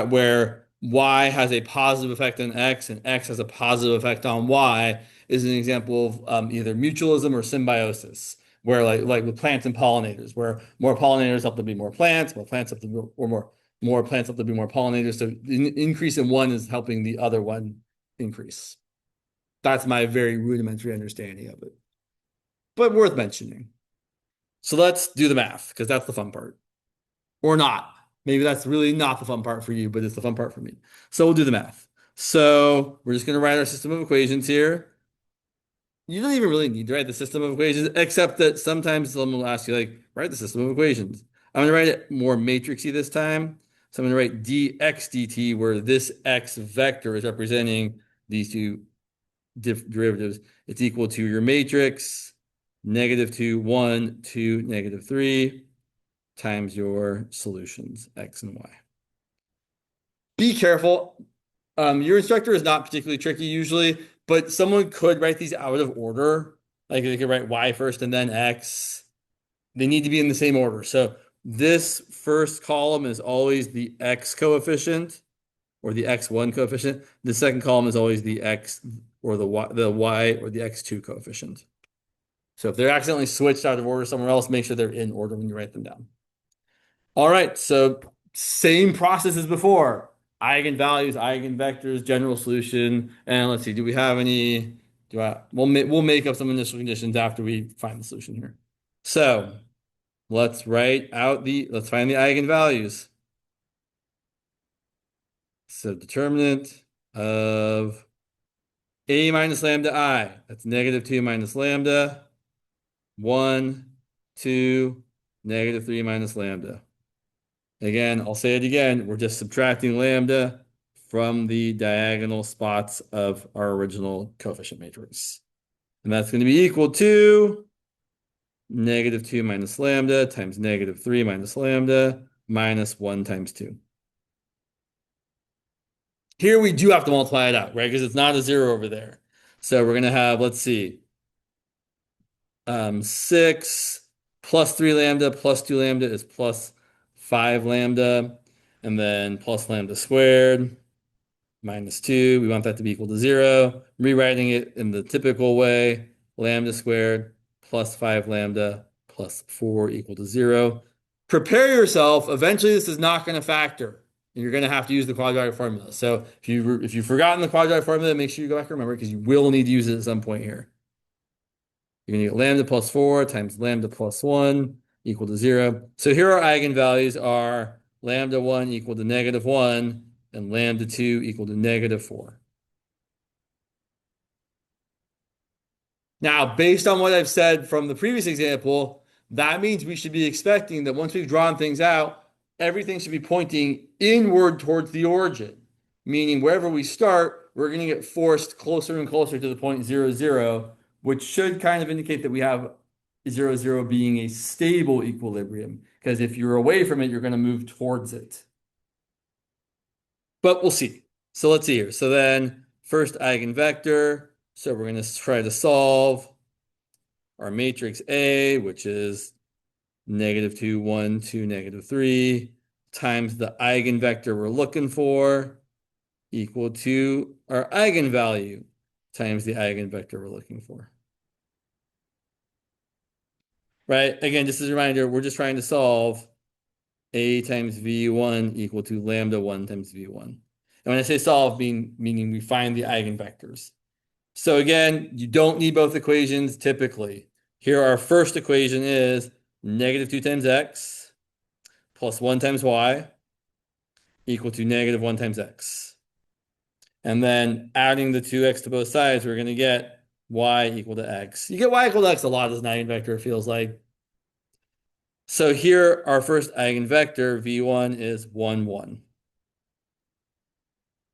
where y has a positive effect on x and x has a positive effect on y is an example of either mutualism or symbiosis, where like with plants and pollinators, where more pollinators help there be more plants, more plants help there be, or more plants help there be more pollinators. So increase in one is helping the other one increase. That's my very rudimentary understanding of it, but worth mentioning. So let's do the math because that's the fun part. Or not. Maybe that's really not the fun part for you, but it's the fun part for me. So we'll do the math. So we're just going to write our system of equations here. You don't even really need to write the system of equations, except that sometimes someone will ask you, like, write the system of equations. I'm going to write it more matrixy this time. So I'm going to write dx dt, where this x vector is representing these two derivatives. It's equal to your matrix, -2, 1, 2, -3 times your solutions, x and y. Be careful. Your instructor is not particularly tricky usually, but someone could write these out of order. Like they could write y first and then x. They need to be in the same order. So this first column is always the x coefficient or the x1 coefficient. The second column is always the x or the y or the x2 coefficient. So if they're accidentally switched out of order somewhere else, make sure they're in order when you write them down. All right, so same process as before. Eigenvalues, eigenvectors, general solution. And let's see, do we have any? We'll make up some initial conditions after we find the solution here. So let's let's find the eigenvalues. So determinant of a minus lambda I, that's -2 minus lambda, 1, 2, -3 minus lambda. Again, I'll say it again. We're just subtracting lambda from the diagonal spots of our original coefficient matrix. And that's going to be equal to -2 minus lambda times -3 minus lambda minus 1 times 2. Here we do have to multiply it out, right? Because it's not a 0 over there. So we're going to have, let's see, 6 plus 3 lambda plus 2 lambda is plus 5 lambda, and then plus lambda squared minus 2. We want that to be equal to 0. Rewriting it in the typical way, lambda squared plus 5 lambda plus 4 equal to 0. Prepare yourself. Eventually, this is not going to factor, and you're going to have to use the quadratic formula. So if you've forgotten the quadratic formula, make sure you go back and remember, because you will need to use it at some point here. You're going to get lambda plus 4 times lambda plus 1 equal to 0. So here our eigenvalues are lambda 1 equal to -1 and lambda 2 equal to -4. Now, based on what I've said from the previous example, that means we should be expecting that once we've drawn things out, everything should be pointing inward towards the origin, meaning wherever we start, we're going to get forced closer and closer to the point 0, 0, which should kind of indicate that we have 0, 0 being a stable equilibrium, because if you're away from it, you're going to move towards it. But we'll see. So let's see here. So then first eigenvector. So we're going to try to solve our matrix A, which is -2, 1, 2, -3, times the eigenvector we're looking for, equal to our eigenvalue times the eigenvector we're looking for. Right? Again, just as a reminder, we're just trying to solve A times V1 equal to lambda 1 times V1. And when I say solve, meaning we find the eigenvectors. So again, you don't need both equations typically. Here our first equation is -2 times x plus 1 times y equal to -1 times x. And then adding the 2x to both sides, we're going to get y equal to x. You get y equal to x a lot as an eigenvector, it feels like. So here our first eigenvector, v1, is 1, 1.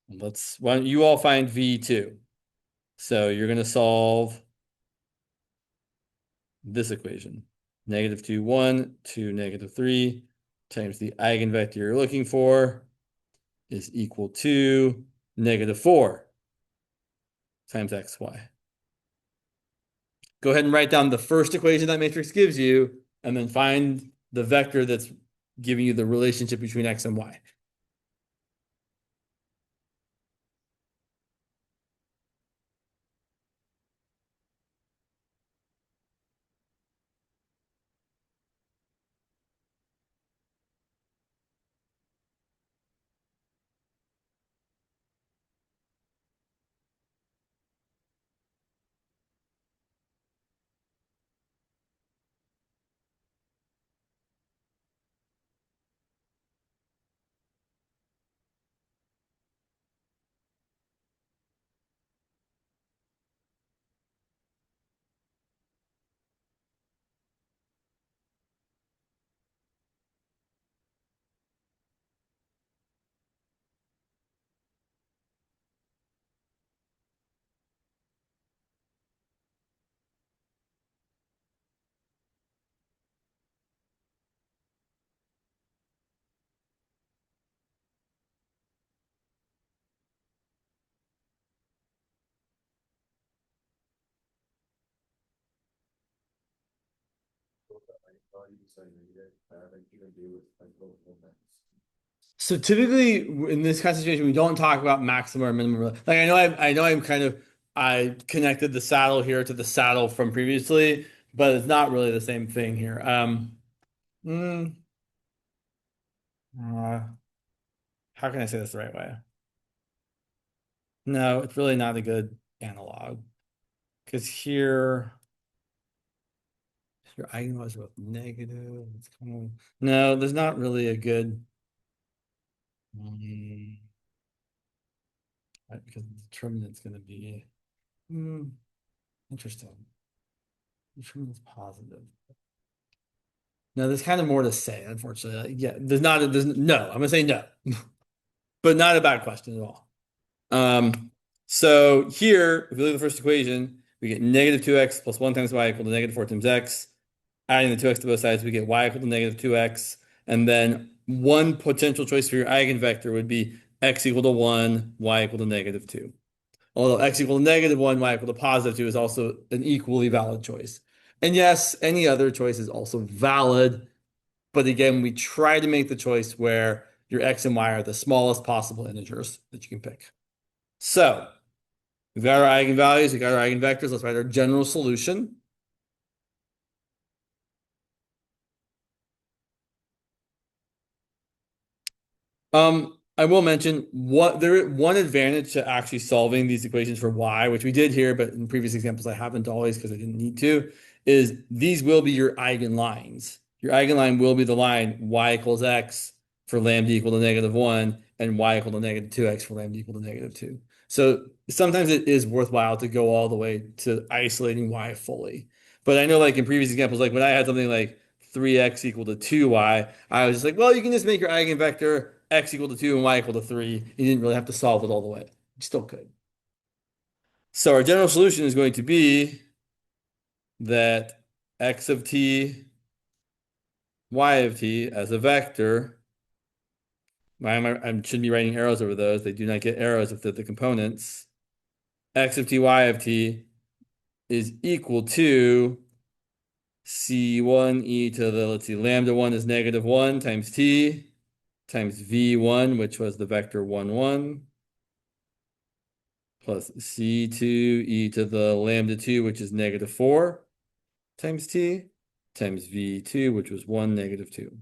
Why don't you all find v2? So you're going to solve this equation. -2, 1 to -3 times the eigenvector you're looking for is equal to -4 times xy. Go ahead and write down the first equation that matrix gives you, and then find the vector that's giving you the relationship between x and y. So typically in this kind of situation, we don't talk about maximum or minimum. Like I know I connected the saddle here to the saddle from previously, but it's not really the same thing here. Mm, uh, how can I say this the right way? No, it's really not a good analog, because here your eigenvalues are both negative. It's kind of, no, there's not really a good. Right, because the determinant's going to be interesting. Determinant's positive. No, there's kind of more to say, unfortunately. Yeah, there's no, I'm gonna say no, but not a bad question at all. So here, if we look at the first equation, we get -2x plus 1 times y equal to -4 times x. Adding the 2x to both sides, we get y equal to -2x. And then one potential choice for your eigenvector would be x equal to 1, y equal to -2. Although x equal to -1, y equal to +2 is also an equally valid choice. And yes, any other choice is also valid. But again, we try to make the choice where your X and Y are the smallest possible integers that you can pick. So we've got our eigenvalues, we've got our eigenvectors. Let's write our general solution. I will mention one advantage to actually solving these equations for y, which we did here, but in previous examples I haven't always because I didn't need to, is these will be your eigenlines. Your eigenline will be the line y equals x for lambda equal to -1 and y equal to -2x for lambda equal to -2. So sometimes it is worthwhile to go all the way to isolating y fully. But I know like in previous examples, like when I had something like 3x equal to 2y, I was just like, well, you can just make your eigenvector x equal to 2 and y equal to 3. You didn't really have to solve it all the way. You still could. So our general solution is going to be that x of t, y of t as a vector. I should be writing arrows over those. They do not get arrows if they're the components. X of t, y of t is equal to c1 e to the, let's see, lambda 1 is -1 times t times v1, which was the vector 1, 1, plus c2 e to the lambda 2, which is -4 times t, times v2, which was 1, -2.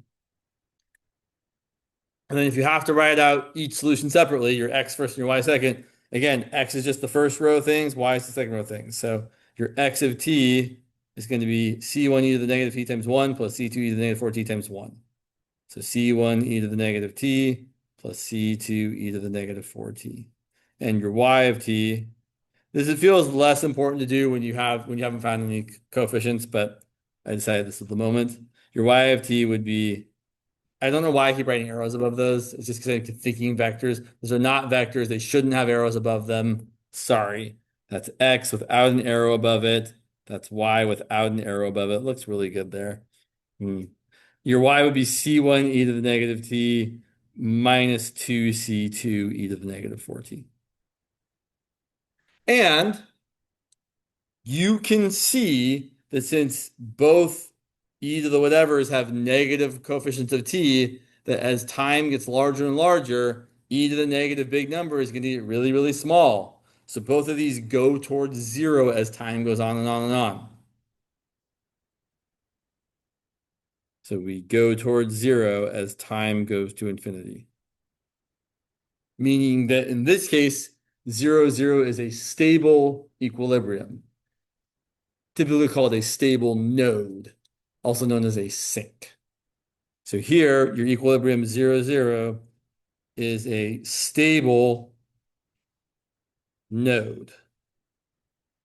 And then if you have to write out each solution separately, your x first and your y second, again, x is just the first row things, y is the second row things. So your x of t is going to be c1 e to the -t times 1 plus c2 e to the -4t times 1. So c1 e to the -t plus c2 e to the -4t. And your y of t, this it feels less important to do when you haven't found any coefficients, but I decided this at the moment. Your y of t would be, I don't know why I keep writing arrows above those. It's just because I keep thinking vectors. Those are not vectors. They shouldn't have arrows above them. Sorry. That's x without an arrow above it. That's y without an arrow above it. Looks really good there. Your y would be c1 e to the -t minus 2c2 e to the -4t. And you can see that since both e to the whatevers have negative coefficients of t, that as time gets larger and larger, e to the negative big number is going to get really, really small. So both of these go towards 0 as time goes on and on and on. So we go towards 0 as time goes to infinity. Meaning that in this case, 0, 0 is a stable equilibrium, typically called a stable node, also known as a sink. So here, your equilibrium 0, 0 is a stable node,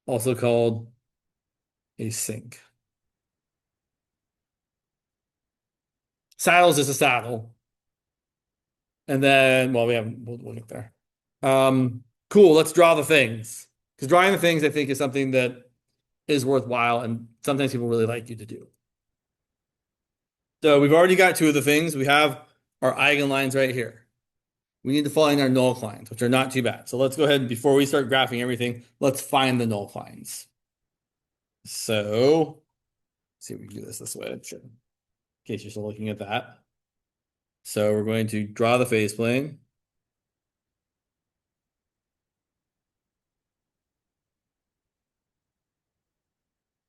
also called a sink. Saddle is just a saddle. And then, well, we'll get there. Cool, let's draw the things. Because drawing the things, I think, is something that is worthwhile and sometimes people really like you to do. So we've already got two of the things. We have our eigenlines right here. We need to find our null lines, which are not too bad. So let's go ahead and before we start graphing everything, let's find the null lines. So let's see if we can do this way, in case you're still looking at that. So we're going to draw the phase plane.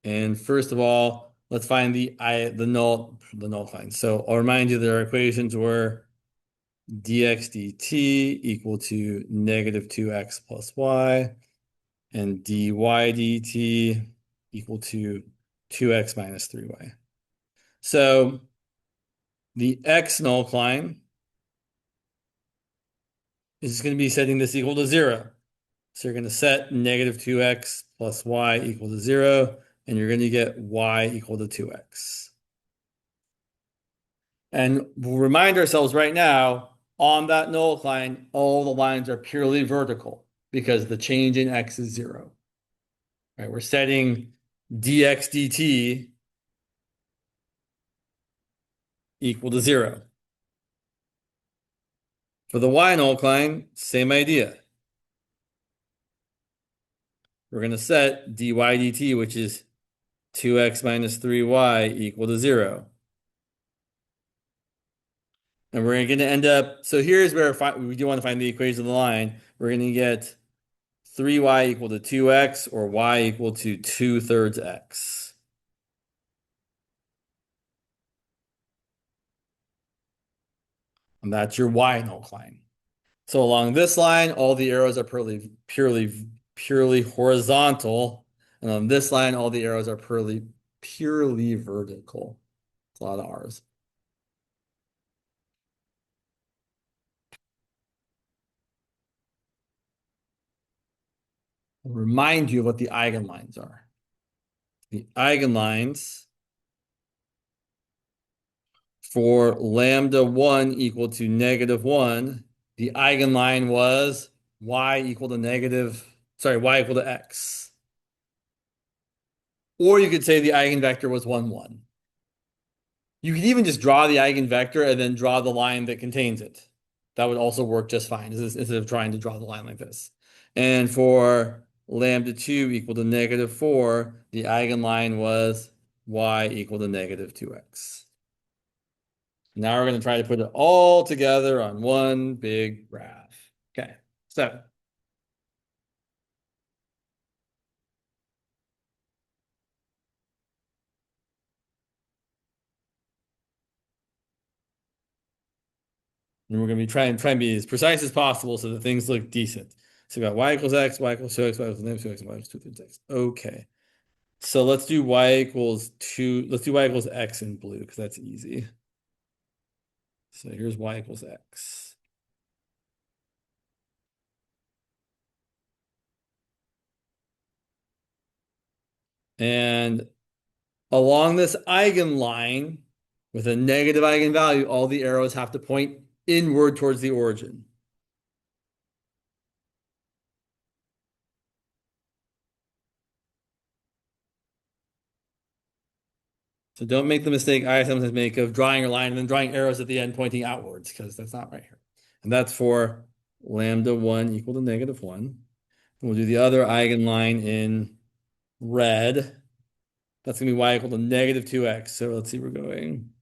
And first of all, let's find the null lines. So I'll remind you that our equations were dx dt equal to -2x plus y, and dy dt equal to 2x minus 3y. So the x null line is going to be setting this equal to 0. So you're going to set -2x plus y equal to 0, and you're going to get y equal to 2x. And we'll remind ourselves right now, on that null line, all the lines are purely vertical because the change in x is 0. Right? We're setting dx dt equal to 0. For the y null line, same idea. We're going to set dy dt, which is 2x minus 3y equal to 0. And we're going to end up, so here's where we do want to find the equation of the line. We're going to get 3y equal to 2x or y equal to 2/3 x. And that's your y null line. So along this line, all the arrows are purely horizontal. And on this line, all the arrows are purely vertical. It's a lot of R's. I'll remind you of what the eigenlines are. The eigenlines for lambda 1 equal to -1, the eigenline was y equal to x. Or you could say the eigenvector was 1, 1. You could even just draw the eigenvector and then draw the line that contains it. That would also work just fine instead of trying to draw the line like this. And for lambda 2 equal to -4, the eigenline was y equal to -2x. Now we're going to try to put it all together on one big graph. Okay, so and we're going to be trying to be as precise as possible so that things look decent. So we got y equals x, y equals 2x, y equals -2x, and y equals 2/3 x. Okay. So let's do y equals 2. Let's do y equals x in blue because that's easy. So here's y equals x. And along this eigenline with a negative eigenvalue, all the arrows have to point inward towards the origin. So don't make the mistake I sometimes make of drawing a line and then drawing arrows at the end pointing outwards, because that's not right here. And that's for lambda 1 equal to -1. And we'll do the other eigenline in red. That's going to be y equal to -2x. So let's see, we're going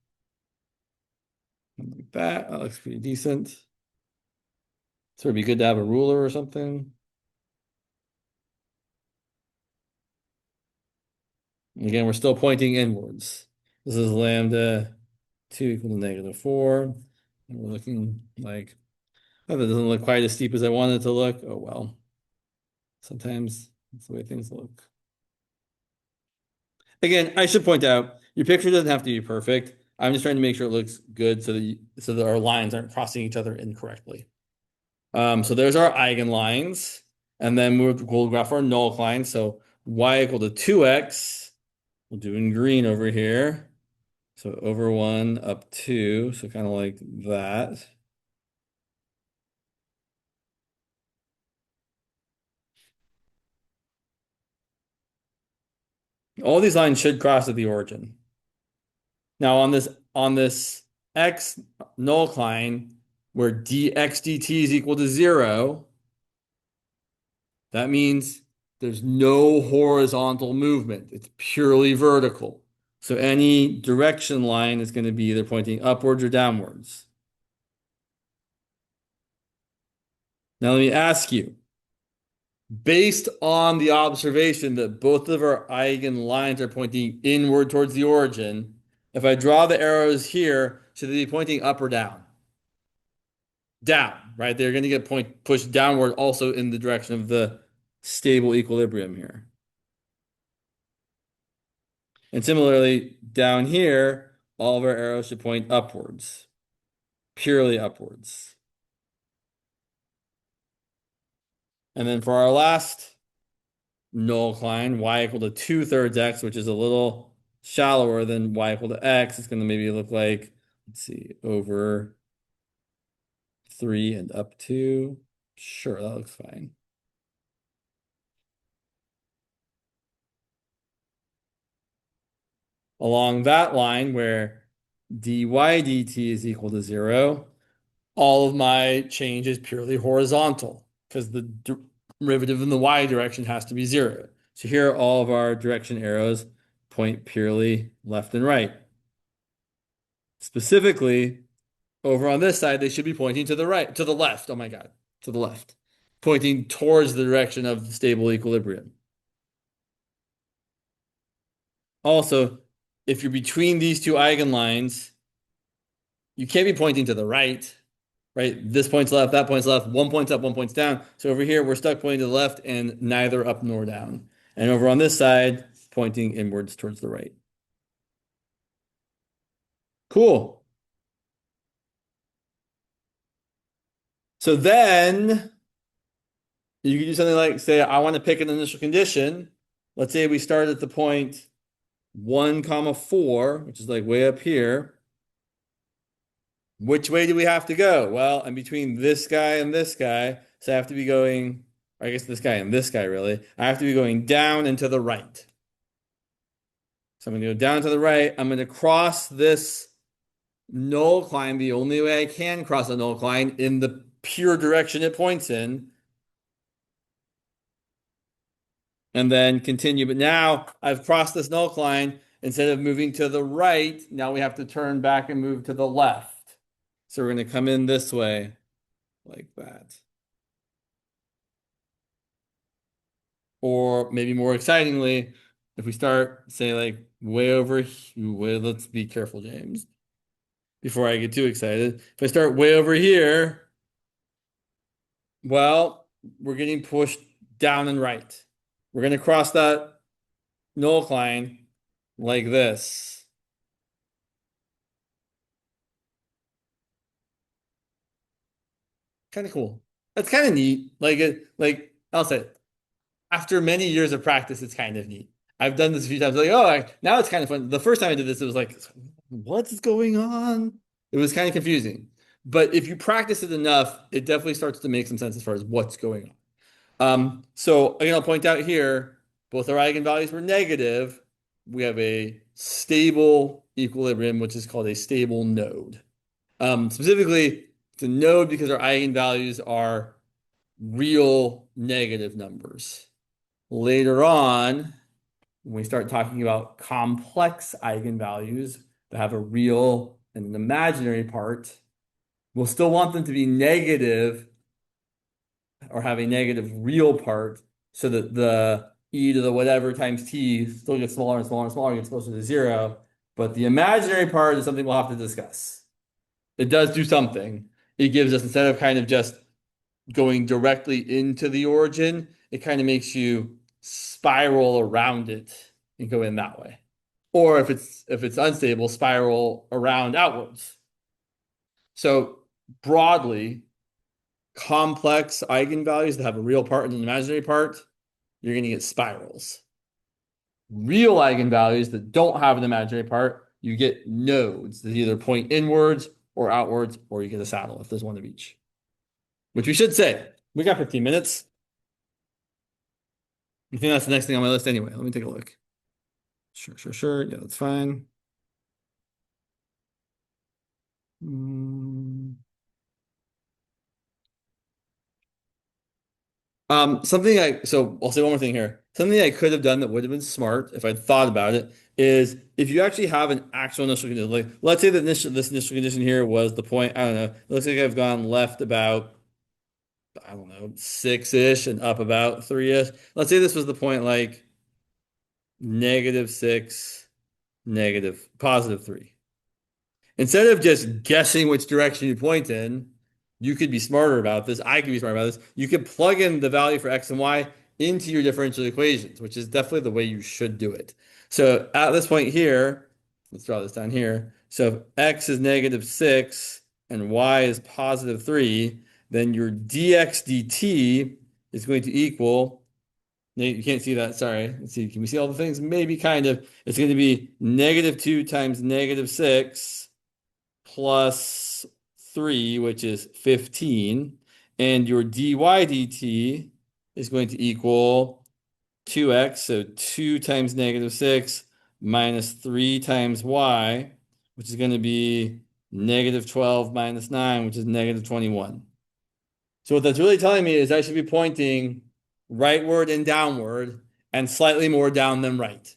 like that. That looks pretty decent. So it'd be good to have a ruler or something. And again, we're still pointing inwards. This is lambda 2 equal to -4. And we're looking like, oh, that doesn't look quite as steep as I wanted it to look. Oh, well. Sometimes that's the way things look. Again, I should point out, your picture doesn't have to be perfect. I'm just trying to make sure it looks good so that our lines aren't crossing each other incorrectly. So there's our eigenlines, and then we'll graph our null line. So y equal to 2x, we'll do in green over here. So over 1 up 2, so kind of like that. All these lines should cross at the origin. Now on this x null line, where dx dt is equal to 0, that means there's no horizontal movement. It's purely vertical. So any direction line is going to be either pointing upwards or downwards. Now let me ask you, based on the observation that both of our eigenlines are pointing inward towards the origin, if I draw the arrows here, should they be pointing up or down? Down, right? They're going to get pushed downward also in the direction of the stable equilibrium here. And similarly, down here, all of our arrows should point upwards, purely upwards. And then for our last null line, y equal to 2/3 x, which is a little shallower than y equal to x, it's going to maybe look like, let's see, over 3 and up 2. Sure, that looks fine. Along that line where dy dt is equal to 0, all of my change is purely horizontal because the derivative in the y direction has to be 0. So here are all of our direction arrows point purely left and right. Specifically, over on this side, they should be pointing to the right, to the left. Oh my God, to the left, pointing towards the direction of the stable equilibrium. Also, if you're between these two eigenlines, you can't be pointing to the right, right? This point's left, that point's left, one point's up, one point's down. So over here, we're stuck pointing to the left and neither up nor down. And over on this side, pointing inwards towards the right. Cool. So then you could do something like say, I want to pick an initial condition. Let's say we start at the point 1, 4, which is like way up here. Which way do we have to go? Well, I'm between this guy and this guy, so I have to be going, or I guess this guy and this guy really. I have to be going down and to the right. So I'm going to go down to the right. I'm going to cross this null line the only way I can cross a null line in the pure direction it points in. And then continue. But now I've crossed this null line. Instead of moving to the right, now we have to turn back and move to the left. So we're going to come in this way, like that. Or maybe more excitingly, if we start, say, like way over here, let's be careful, James, before I get too excited. If I start way over here, well, we're getting pushed down and right. We're going to cross that null line like this. Kind of cool. That's kind of neat. Like I'll say, after many years of practice, it's kind of neat. I've done this a few times. Like, oh, now it's kind of fun. The first time I did this, it was like, what's going on? It was kind of confusing. But if you practice it enough, it definitely starts to make some sense as far as what's going on. So again, I'll point out here, both our eigenvalues were negative. We have a stable equilibrium, which is called a stable node. Specifically, it's a node because our eigenvalues are real negative numbers. Later on, when we start talking about complex eigenvalues that have a real and an imaginary part, we'll still want them to be negative or have a negative real part so that the e to the whatever times t still gets smaller and smaller and smaller, gets closer to zero. But the imaginary part is something we'll have to discuss. It does do something. It gives us, instead of kind of just going directly into the origin, it kind of makes you spiral around it and go in that way. Or if it's unstable, spiral around outwards. So broadly, complex eigenvalues that have a real part and an imaginary part, you're going to get spirals. Real eigenvalues that don't have an imaginary part, you get nodes that either point inwards or outwards, or you get a saddle if there's one of each. Which we should say. We got 15 minutes. I think that's the next thing on my list anyway. Let me take a look. Sure. Yeah, that's fine. So I'll say one more thing here. Something I could have done that would have been smart if I'd thought about it is if you actually have an actual initial condition, like let's say that this initial condition here was the point, I don't know, it looks like I've gone left about, I don't know, 6-ish and up about 3-ish. Let's say this was the point like -6, +3. Instead of just guessing which direction you point in, you could be smarter about this. I could be smarter about this. You could plug in the value for x and y into your differential equations, which is definitely the way you should do it. So at this point here, let's draw this down here. So if x is -6 and y is +3, then your dx dt is going to equal, you can't see that, sorry. Let's see, can we see all the things? Maybe kind of. It's going to be -2 times -6 plus 3, which is 15. And your dy dt is going to equal 2x, so 2 times -6 minus 3 times y, which is going to be -12 minus 9, which is -21. So what that's really telling me is I should be pointing rightward and downward and slightly more down than right.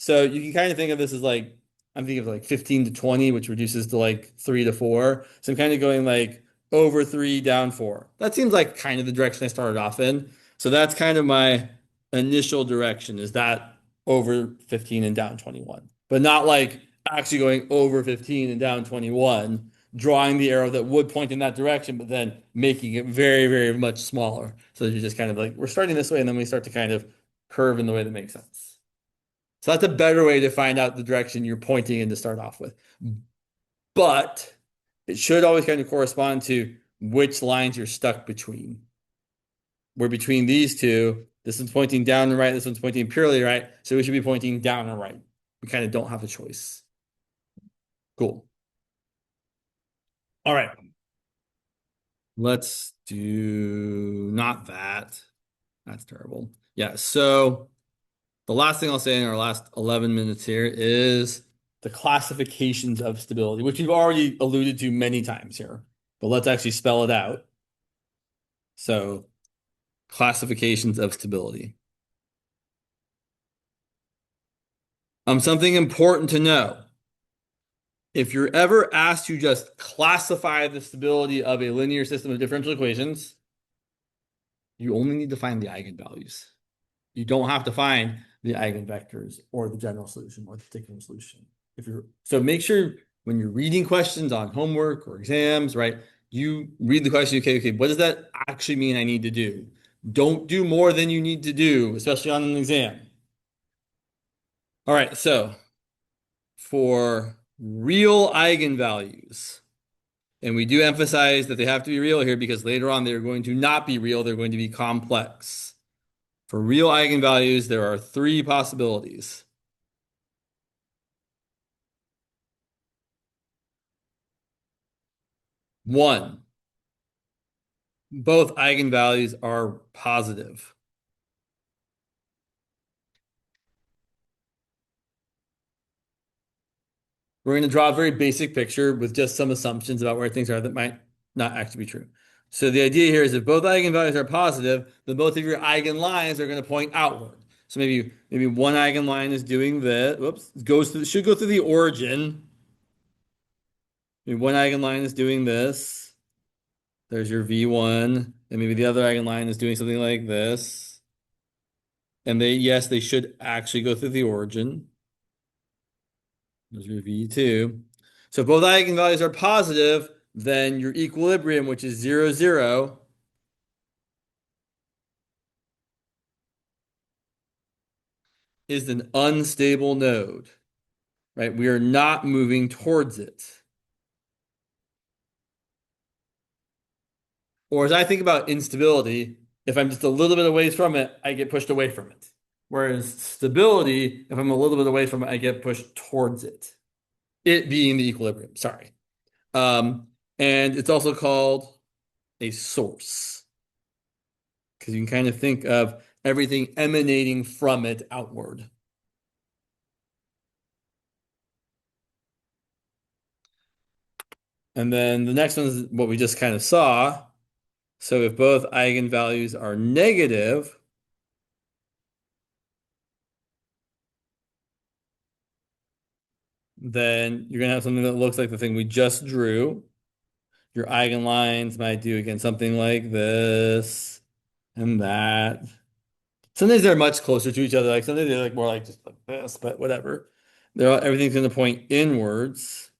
So you can kind of think of this as like, I'm thinking of like 15 to 20, which reduces to like 3 to 4. So I'm kind of going like over 3, down 4. That seems like kind of the direction I started off in. So that's kind of my initial direction, is that over 15 and down 21. But not like actually going over 15 and down 21, drawing the arrow that would point in that direction, but then making it very, very much smaller. So that you're just kind of like, we're starting this way, and then we start to kind of curve in the way that makes sense. So that's a better way to find out the direction you're pointing in to start off with. But it should always kind of correspond to which lines you're stuck between. We're between these two. This one's pointing down and right. This one's pointing purely right. So we should be pointing down and right. We kind of don't have a choice. Cool. All right. Let's do not that. That's terrible. Yeah. So the last thing I'll say in our last 11 minutes here is the classifications of stability, which we've already alluded to many times here, but let's actually spell it out. So, classifications of stability. Something important to know. If you're ever asked to just classify the stability of a linear system of differential equations, you only need to find the eigenvalues. You don't have to find the eigenvectors or the general solution or the particular solution. So make sure when you're reading questions on homework or exams, right, you read the question, okay, what does that actually mean I need to do? Don't do more than you need to do, especially on an exam. All right, so for real eigenvalues, and we do emphasize that they have to be real here because later on they're going to not be real, they're going to be complex. For real eigenvalues, there are 3 possibilities. One, both eigenvalues are positive. We're going to draw a very basic picture with just some assumptions about where things are that might not actually be true. So the idea here is if both eigenvalues are positive, then both of your eigenlines are going to point outward. So maybe one eigenline is doing this. Whoops, should go through the origin. Maybe one eigenline is doing this. There's your V1, and maybe the other eigenline is doing something like this. And yes, they should actually go through the origin. There's your V2. So if both eigenvalues are positive, then your equilibrium, which is 0, 0, is an unstable node, right? We are not moving towards it. Or as I think about instability, if I'm just a little bit away from it, I get pushed away from it. Whereas stability, if I'm a little bit away from it, I get pushed towards it. It being the equilibrium, sorry. And it's also called a source, because you can kind of think of everything emanating from it outward. And then the next one is what we just kind of saw. So if both eigenvalues are negative, then you're going to have something that looks like the thing we just drew. Your eigenlines might do, again, something like this and that. Sometimes they're much closer to each other. Like sometimes they're like more like just like this, but whatever. Everything's going to point inwards.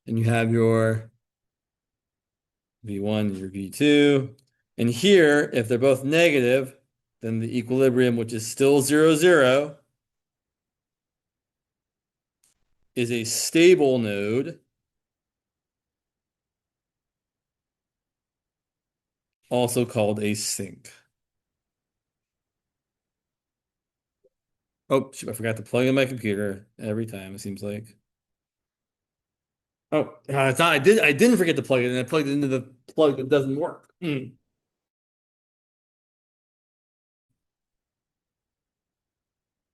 And you have your V1, your V2. And here, if they're both negative, then the equilibrium, which is still 0, 0, is a stable node, also called a sink. Oh, shoot, I forgot to plug in my computer every time, it seems like. Oh, it's not. I didn't forget to plug it in. I plugged it into the plug that doesn't work.